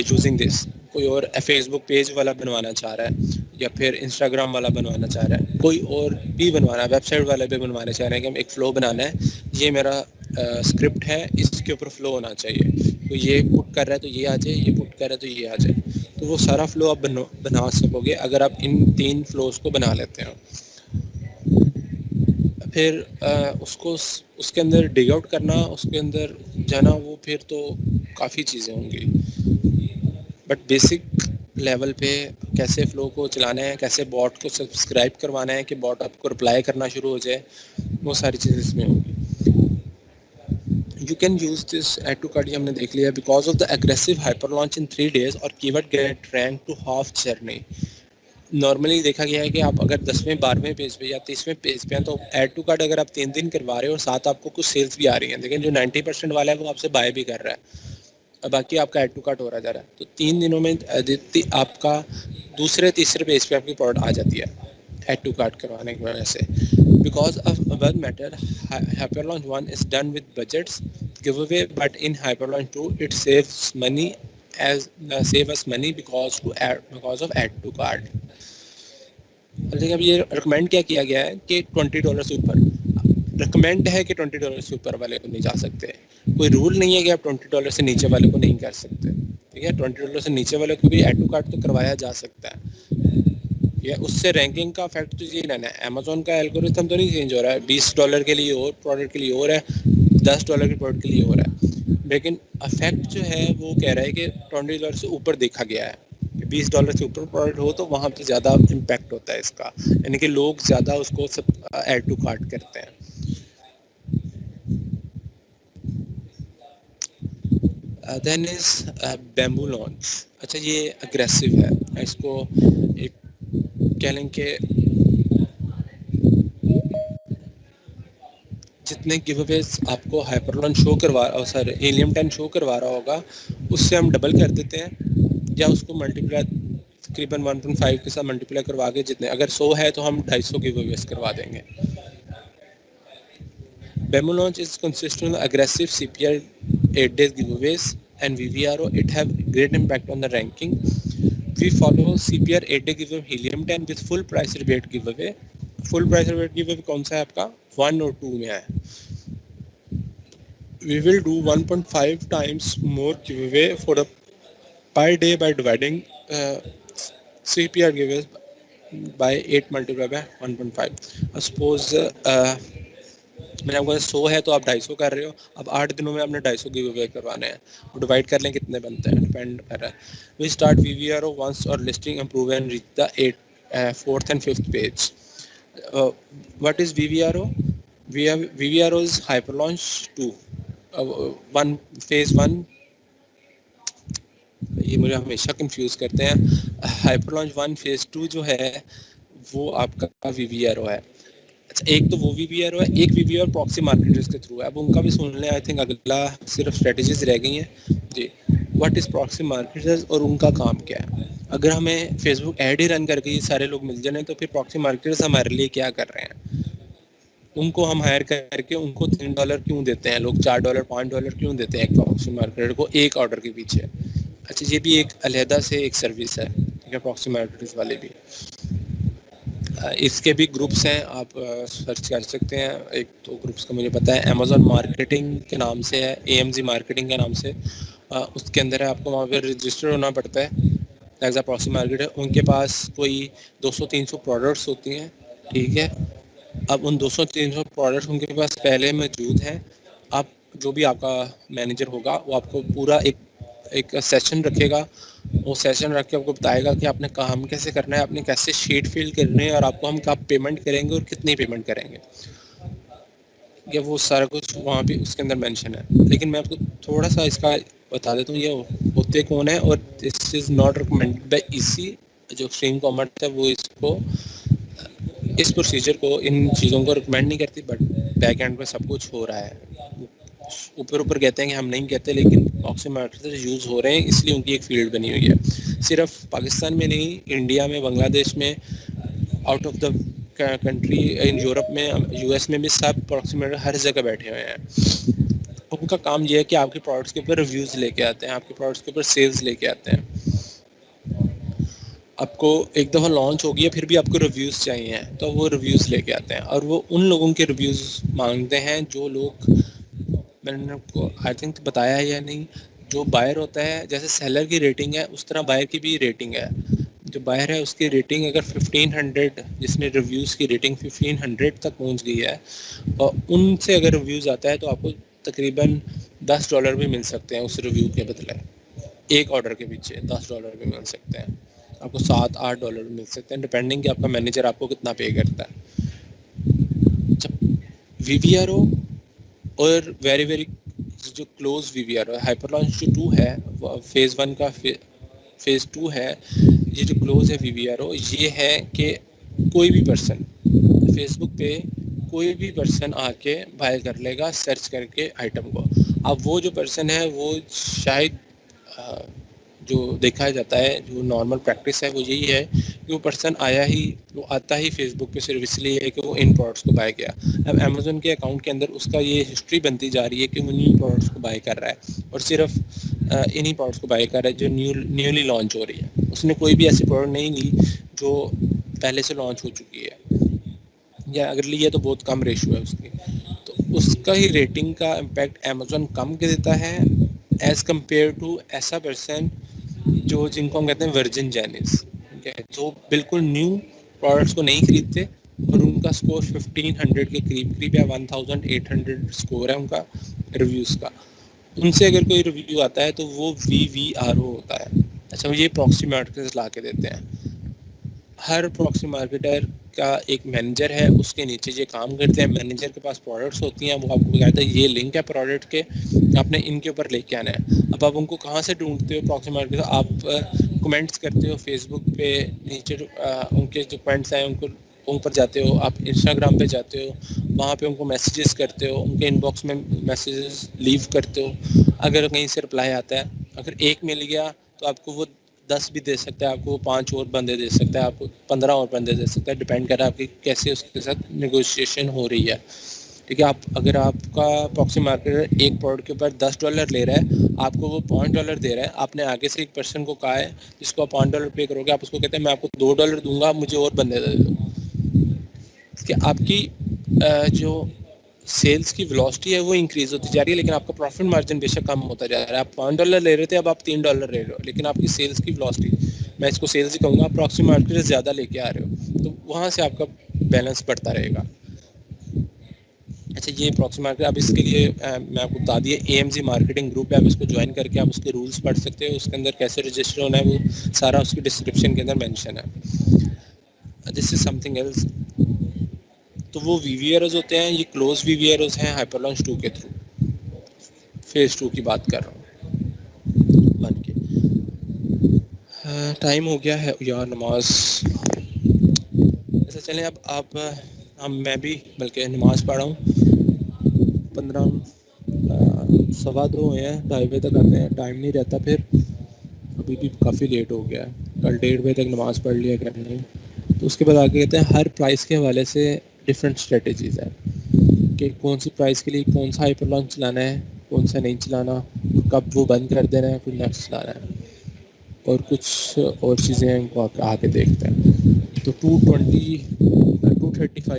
यूजिंग दिस। कोई और फेसबुक पेज वाला बनवाना चाह रहा है या फिर इंस्टाग्राम वाला बनवाना चाह रहा है, कोई और भी बनवाना है, वेबसाइट वाले भी बनवाना चाह रहे हैं कि हम एक फ़्लो बनाना है, ये मेरा स्क्रिप्ट है, इसके ऊपर फ्लो होना चाहिए, तो ये पुट कर रहा है तो ये आ जाए, ये पुट कर रहा है तो ये आ जाए, तो वो सारा फ्लो आप बना सकोगे अगर आप इन 3 फ्लोज को बना लेते हो। फिर उसको उसके अंदर डिग आउट करना, उसके अंदर जाना, वो फिर तो काफ़ी चीज़ें होंगी, बट बेसिक लेवल पे कैसे फ्लो को चलाना है, कैसे बॉट को सब्सक्राइब करवाना है कि बॉट आपको रिप्लाई करना शुरू हो जाए, वो सारी चीज़ें इसमें होंगी। You can use this add to cart, हमने देख लिया। Because of the aggressive hyper launch in 3 days और keyword get rank to half journey. Normally देखा गया है कि आप अगर 10वें 12वें पेज पे या 30वें पेज पे हैं तो ऐड टू कार्ट अगर आप 3 दिन करवा रहे हो और साथ आपको कुछ सेल्स भी आ रही हैं, लेकिन जो 90% वाला है वो आपसे बाय भी कर रहा है, बाकी आपका ऐड टू कार्ट हो रहा जा रहा है, तो 3 दिनों में आपका दूसरे तीसरे पेज पे आपकी प्रोडक्ट आ जाती है ऐड टू कार्ट करवाने की वजह से। Because of one matter, hyper launch 1 is done with budgets give away, but in hyper launch 2 it saves money as save us money because of add to cart। लेकिन अब ये recommend क्या किया गया है कि $20 से ऊपर रिकमेंड है कि $20 से ऊपर वाले को नहीं जा सकते, कोई रूल नहीं है कि आप $20 से नीचे वाले को नहीं कर सकते, ठीक है। $20 से नीचे वाले को भी ऐड टू कार्ट तो करवाया जा सकता है, या उससे रैंकिंग का फैक्ट तो ये लेना है। अमेजोन का एल्गोरिथम तो नहीं चेंज हो रहा है, $20 के लिए और प्रोडक्ट के लिए और है, $10 के प्रोडक्ट के लिए और है, लेकिन अफेक्ट जो है वो कह रहा है कि $20 से ऊपर देखा गया है, $20 से ऊपर प्रोडक्ट हो तो वहाँ पे ज़्यादा इम्पैक्ट होता है इसका, यानी कि लोग ज़्यादा उसको सब ऐड टू कार्ट करते हैं। Then is bamboo launch. अच्छा ये अग्रेसिव है, इसको एक कह लें कि जितने गिवअवेज आपको हाइपर लॉन्च शो करवा सर हीलियम 10 शो करवा रहा होगा उससे हम डबल कर देते हैं, या उसको मल्टीप्लाई तकरीबन 1.5 के साथ मल्टीप्लाई करवा के, जितने अगर 100 है तो हम 250 गिवअवेज करवा देंगे। Bamboo launch is consistent aggressive CPR 8 days giveaways and VVRO. It have great impact on the ranking. We follow CPR 8 day giveaway helium 10 with full price rebate giveaway. Full price rebate giveaway कौन सा है आपका 1 और 2 में है। We will do 1.5 times more giveaway for a per day by dividing CPR giveaways by 8 multiplied by 1.5. Suppose मैंने आपको 100 है तो आप 250 कर रहे हो, अब 8 दिनों में आपने 250 गिव अवे करवाने हैं, वो डिवाइड कर लें कितने बनते हैं, डिपेंड कर रहा है। वी स्टार्ट VVRO वंस और listing improve and reach the 4th and 5th page. What is VVRO? VVRO is hyper launch 2 1 phase 1। ये मुझे हमेशा कंफ्यूज करते हैं, हाइपर लॉन्च 1 फेज 2 जो है वो आपका VVRO है। अच्छा, एक तो वो वीवीआर है, एक वीवीआर प्रॉक्सी मार्केटर्स के थ्रू है। अब उनका भी सुन लें, आई थिंक अगला सिर्फ स्ट्रेटजीज रह गई हैं जी। व्हाट इज प्रॉक्सी मार्केटर्स और उनका काम क्या है? अगर हमें फेसबुक ऐड ही रन करके ये सारे लोग मिल जाए तो फिर प्रॉक्सी मार्केटर्स हमारे लिए क्या कर रहे हैं? उनको हम हायर करके उनको $3 क्यों देते हैं लोग, $4 $5 क्यों देते हैं एक प्रॉक्सी मार्केटर को एक ऑर्डर के पीछे? अच्छा, ये भी एक अलहदा से एक सर्विस है, ठीक है, प्रॉक्सी मार्केटर्स वाले भी। इसके भी ग्रुप्स हैं, आप सर्च कर सकते हैं। एक तो ग्रुप्स का मुझे पता है, अमेजोन मार्केटिंग के नाम से है, AMZ मार्केटिंग के नाम से। उसके अंदर है, आपको वहाँ पर रजिस्टर होना पड़ता है एज अ प्रॉक्सी मार्केटर। उनके पास कोई 200-300 प्रोडक्ट्स होती हैं, ठीक है। अब उन 200-300 प्रोडक्ट्स उनके पास पहले मौजूद हैं। आप जो भी आपका मैनेजर होगा वो आपको पूरा एक सेशन रखेगा, वो सेशन रख के आपको बताएगा कि आपने काम कैसे करना है, आपने कैसे शीट फिल करनी है, और आपको हम कब पेमेंट करेंगे और कितनी पेमेंट करेंगे, या वो सारा कुछ वहाँ पे उसके अंदर मेंशन है। लेकिन मैं आपको थोड़ा सा इसका बता देता हूँ ये होते कौन है, और this is not recommended by EC। जो एक्सट्रीम कॉमर्स है वो इसको, इस प्रोसीजर को, इन चीज़ों को रिकमेंड नहीं करती, बट बैक एंड पे सब कुछ हो रहा है। ऊपर ऊपर कहते हैं कि हम नहीं कहते, लेकिन प्रॉक्सी मार्केटर्स यूज़ हो रहे हैं, इसलिए उनकी एक फील्ड बनी हुई है। सिर्फ पाकिस्तान में नहीं, इंडिया में, बांग्लादेश में, out of the country, in Europe में, US में भी सब प्रॉक्सी मार्केटर हर जगह बैठे हुए हैं। उनका काम ये है कि आपके प्रोडक्ट्स के ऊपर रिव्यूज़ लेके आते हैं, आपके प्रोडक्ट्स के ऊपर सेल्स लेके आते हैं। आपको एक दफ़ा लॉन्च हो गया फिर भी आपको रिव्यूज़ चाहिए हैं, तो वो रिव्यूज़ लेके आते हैं, और वो उन लोगों के रिव्यूज़ मांगते हैं जो लोग, मैंने आपको आई थिंक बताया है या नहीं, जो बायर होता है, जैसे सेलर की रेटिंग है उस तरह बायर की भी रेटिंग है। जो बायर है उसकी रेटिंग अगर 1500, जिसने रिव्यूज़ की रेटिंग 1500 तक पहुंच गई है, और उनसे अगर रिव्यूज़ आता है तो आपको तकरीबन $10 भी मिल सकते हैं उस रिव्यू के बदले। एक ऑर्डर के पीछे $10 भी मिल सकते हैं, आपको $7-8 भी मिल सकते हैं, डिपेंडिंग कि आपका मैनेजर आपको कितना पे करता है। जब VVRO और वेरी वेरी जो क्लोज VVRO है, हाइपर लॉन्च जो 2 है, फेज़ 1 का फेज़ 2 है, ये जो क्लोज है VVRO, ये है कि कोई भी पर्सन फेसबुक पे, कोई भी पर्सन आके बाय कर लेगा सर्च करके आइटम को। अब वो जो पर्सन है वो शायद जो देखा जाता है, जो नॉर्मल प्रैक्टिस है वो यही है कि वो पर्सन वो आता ही फेसबुक पे सिर्फ इसलिए है कि वो इन प्रोडक्ट्स को बाय किया। अब अमेज़न के अकाउंट के अंदर उसका ये हिस्ट्री बनती जा रही है कि वो न्यू प्रोडक्ट्स को बाय कर रहा है, और सिर्फ इन्हीं प्रोडक्ट्स को बाय कर रहा है जो न्यूली लॉन्च हो रही है। उसने कोई भी ऐसी प्रोडक्ट नहीं ली जो पहले से लॉन्च हो चुकी है, या अगर ली है तो बहुत कम रेशियो है उसकी, तो उसका ही रेटिंग का इम्पैक्ट अमेज़न कम कर देता है एज़ कम्पेयर टू ऐसा पर्सन जिनको हम कहते हैं वर्जिन जैनिस, ठीक है, जो बिल्कुल न्यू प्रोडक्ट्स को नहीं खरीदते, और उनका स्कोर 1500 के करीब है, 1800 स्कोर है उनका रिव्यूज़ का। उनसे अगर कोई रिव्यू आता है तो वो VVRO होता है। अच्छा, ये प्रॉक्सी मार्केटर्स ला के देते हैं। हर प्रॉक्सी मार्केटर का एक मैनेजर है, उसके नीचे ये काम करते हैं। मैनेजर के पास प्रोडक्ट्स होती हैं, वो आपको कहता है ये लिंक है प्रोडक्ट के, आपने इनके ऊपर लेके आना है। अब आप उनको कहाँ से ढूंढते हो प्रॉक्सी मार्केटर? आप कमेंट्स करते हो फेसबुक पे नीचे, उनके जो पॉइंट्स हैं उनको ऊपर जाते हो, आप इंस्टाग्राम पे जाते हो, वहाँ पे उनको मैसेजेस करते हो, उनके इनबॉक्स में मैसेजेस लीव करते हो। अगर कहीं से रिप्लाई आता है, अगर एक मिल गया तो आपको वो 10 भी दे सकता है, आपको 5 और बंदे दे सकता है, आपको 15 और बंदे दे सकता है, डिपेंड कर रहा है आपकी कैसे उसके साथ नेगोशिएशन हो रही है, ठीक है। अगर आपका प्रॉक्सी मार्केटर एक प्रोडक्ट के ऊपर $10 ले रहा है, आपको वो $5 दे रहा है, आपने आगे से एक पर्सन को कहा है जिसको आप $5 पे करोगे, आप उसको कहते हैं मैं आपको $2 दूंगा, मुझे और बंदे दे दो, कि आपकी जो सेल्स की वेलोसिटी है वो इंक्रीज होती जा रही है, लेकिन आपका प्रॉफिट मार्जिन बेशक कम होता जा रहा है। आप $5 ले रहे थे, अब आप $3 ले रहे हो, लेकिन आपकी सेल्स की वेलोसिटी, मैं इसको सेल्स ही कहूँगा, आप प्रॉक्सी मार्केट से ज़्यादा लेके आ रहे हो, तो वहाँ से आपका बैलेंस बढ़ता रहेगा। अच्छा, ये प्रॉक्सी मार्केट, अब इसके लिए मैं आपको बता दिए, AMZ मार्केटिंग ग्रुप है, आप इसको ज्वाइन करके आप उसके रूल्स पढ़ सकते हो, उसके अंदर कैसे रजिस्टर होना है वो सारा उसकी डिस्क्रिप्शन के अंदर मेंशन है। This is something else. तो वो VVROs होते हैं, ये क्लोज VVROs हैं हाइपर लॉन्च 2 के थ्रू, फेज़ 2 की बात कर रहा हूँ बन के। टाइम हो गया है यार, नमाज। अच्छा चलें, अब आप मैं भी बल्कि नमाज पढ़ा हूँ 15 सवा 2 हुए हैं, 2:30 बजे तक आते हैं, टाइम नहीं रहता फिर, अभी भी काफ़ी लेट हो गया है, कल 1:30 बजे तक नमाज़ पढ़ लिया करेंगे। तो उसके बाद आगे कहते हैं हर प्राइस के हवाले से डिफरेंट स्ट्रेटजीज़ है कि कौन सी प्राइस के लिए कौन सा हाइपर लॉन्च चलाना है, कौन सा नहीं चलाना, कब वो बंद कर देना है, फिर नेक्स्ट चलाना है, और कुछ और चीज़ें हैं उनको आके देखते हैं। तो 235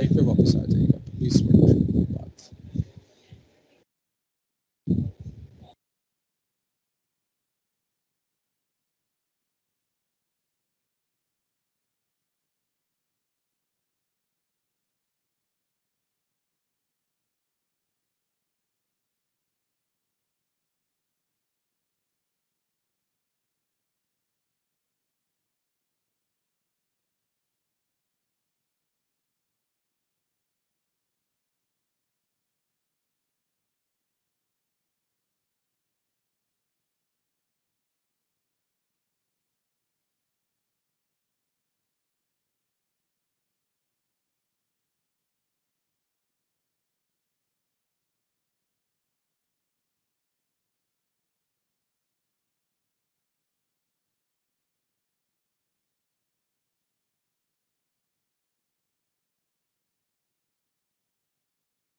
पे वापस आ जाएगा 20 मिनट बाद।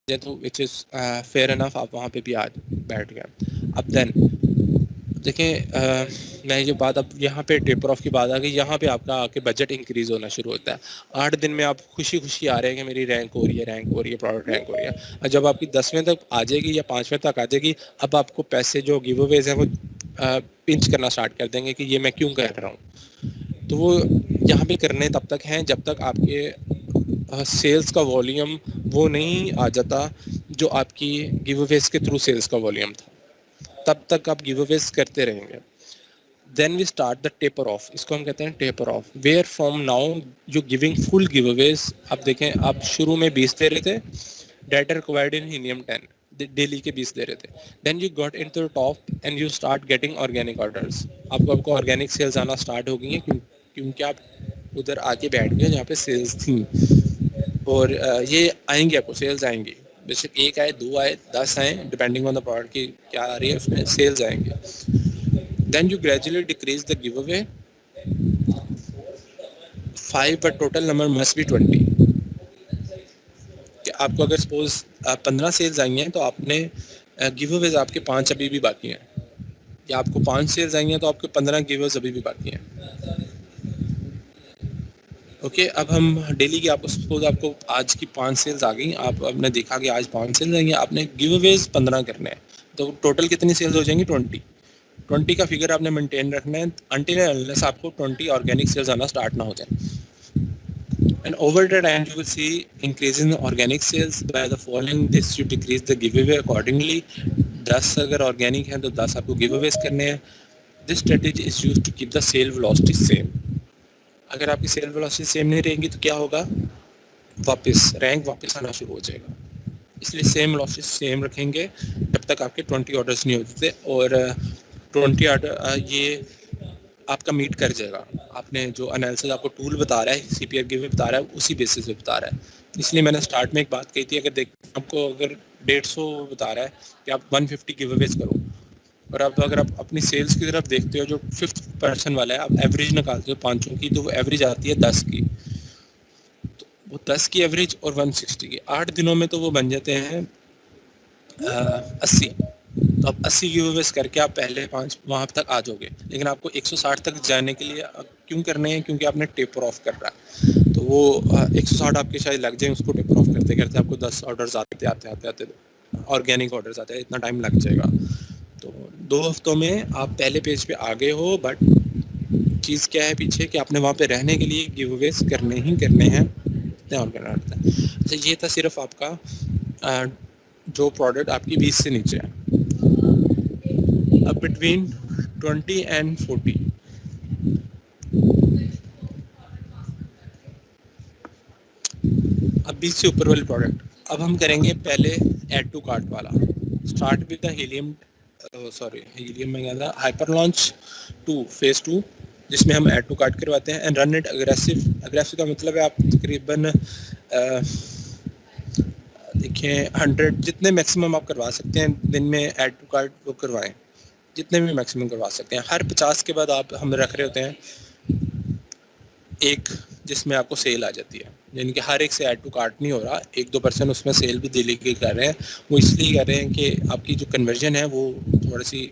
तो विच इज़ फेयर इनफ, आप वहाँ पे भी आज बैठ गए। अब देन देखें, मैं ये बात अब यहाँ पे टेपर ऑफ की बात आ गई, यहाँ पे आपका आके बजट इंक्रीज होना शुरू होता है। 8 दिन में आप खुशी खुशी आ रहे हैं कि मेरी रैंक हो रही है, प्रोडक्ट रैंक हो रही है, और जब आपकी 10वें तक आ जाएगी या 5वें तक आ जाएगी, अब आपको पैसे जो गिव अवेज हैं वो पिंच करना स्टार्ट कर देंगे कि ये मैं क्यों कर रहा हूँ। तो वो यहाँ पे करने तब तक हैं जब तक आपके सेल्स का वॉल्यूम वो नहीं आ जाता जो आपकी गिव अवेज के थ्रू सेल्स का वॉल्यूम था, तब तक आप गिव अवेज करते रहेंगे। Then we start the taper off, इसको हम कहते हैं taper off, where from now you giving full giveaways. अब देखें, आप शुरू में 20 दे रहे थे, data required in helium 10 daily के 20 दे रहे थे, then you got into top and you start getting organic orders. आपको ऑर्गेनिक सेल्स आना स्टार्ट हो गई हैं क्योंकि आप उधर आके बैठ गए जहाँ पे सेल्स थी, और ये आएंगे, आपको सेल्स आएंगी, बेशक 1 आए, 2 आए, 10 आए, डिपेंडिंग ऑन द प्रोडक्ट की क्या आ रही है, उसमें सेल्स आएंगे। Then you gradually decrease the giveaway 5 but total number must be 20। कि आपको अगर सपोज 15 सेल्स आई हैं तो आपने गिव अवेज आपके 5 अभी भी बाकी हैं, या आपको 5 सेल्स आई हैं तो आपके 15 गिव अवेज अभी भी बाकी हैं। ओके, अब हम डेली की, आपको सपोज आपको आज की 5 सेल्स आ गई, आपने देखा कि आज 5 सेल्स आई हैं, आपने गिव अवेज 15 करने हैं, तो टोटल कितनी सेल्स हो जाएंगी? 20 का फिगर आपने मेंटेन रखना है अनटिल अनलेस आपको 20 ऑर्गेनिक सेल्स आना स्टार्ट ना हो जाए। And over the time you will see increase in organic sales. By the following this you decrease the giveaway accordingly. 10 अगर ऑर्गेनिक है तो 10 आपको गिवअवेज करने हैं। This strategy is used to keep the sale velocity same. अगर आपकी cell velocity same नहीं रहेगी तो क्या होगा? रैंक वापस आना शुरू हो जाएगा। इसलिए सेम वेलोसिटी सेम रखेंगे जब तक आपके 20 ऑर्डर्स नहीं होते, और 20 ऑर्डर ये आपका मीट कर जाएगा। आपने जो एनालिसिस आपको टूल बता रहा है, सीपीआर गिव बता रहा है, उसी बेसिस पे बता रहा है। इसलिए मैंने स्टार्ट में एक बात कही थी, अगर आपको अगर 150 बता रहा है कि आप 150 गिव अवेज करो, और अब अगर आप अपनी सेल्स की तरफ देखते हो जो 5th पर्सन वाला है, आप एवरेज निकालते हो 5 की, तो वो एवरेज आती है 10 की। तो वो 10 की एवरेज और 160 की 8 दिनों में तो वो बन जाते हैं 80। तो आप 80 गिव अवेज करके आप पहले 5 वहाँ तक आ जाओगे, लेकिन आपको 160 तक जाने के लिए क्यों करने हैं? क्योंकि आपने टेपर ऑफ कर रहा है। तो वो 160 आपके शायद लग जाए, उसको टेपर ऑफ करते करते आपको 10 ऑर्डर्स आते ऑर्गेनिक ऑर्डर्स आते हैं, इतना टाइम लग जाएगा। तो 2 हफ्तों में आप पहले पेज पे आ गए हो, बट चीज़ क्या है पीछे कि आपने वहाँ पे रहने के लिए गिव अवेज करने ही करने हैं, और करना पड़ता है। अच्छा, ये था सिर्फ आपका जो प्रोडक्ट आपकी 20 से नीचे है। अब बिटवीन 20 एंड 40 अब 20 से ऊपर वाले प्रोडक्ट, अब हम करेंगे पहले ऐड टू कार्ट वाला। स्टार्ट विद द हीलियम में गया था हाइपर लॉन्च 2 फेज 2, जिसमें हम ऐड टू कार्ट करवाते हैं, and run it aggressive. Aggressive का मतलब है आप तकरीबन देखिए 100 जितने मैक्सिमम आप करवा सकते हैं दिन में ऐड टू कार्ट वो करवाएं, जितने भी मैक्सिमम करवा सकते हैं। हर 50 के बाद आप हम रख रहे होते हैं एक जिसमें आपको सेल आ जाती है, यानी कि हर एक से ऐड टू कार्ट नहीं हो रहा, 1-2% उसमें सेल भी दिल्ली के कर रहे हैं। वो इसलिए कर रहे हैं कि आपकी जो कन्वर्जन है वो थोड़ी सी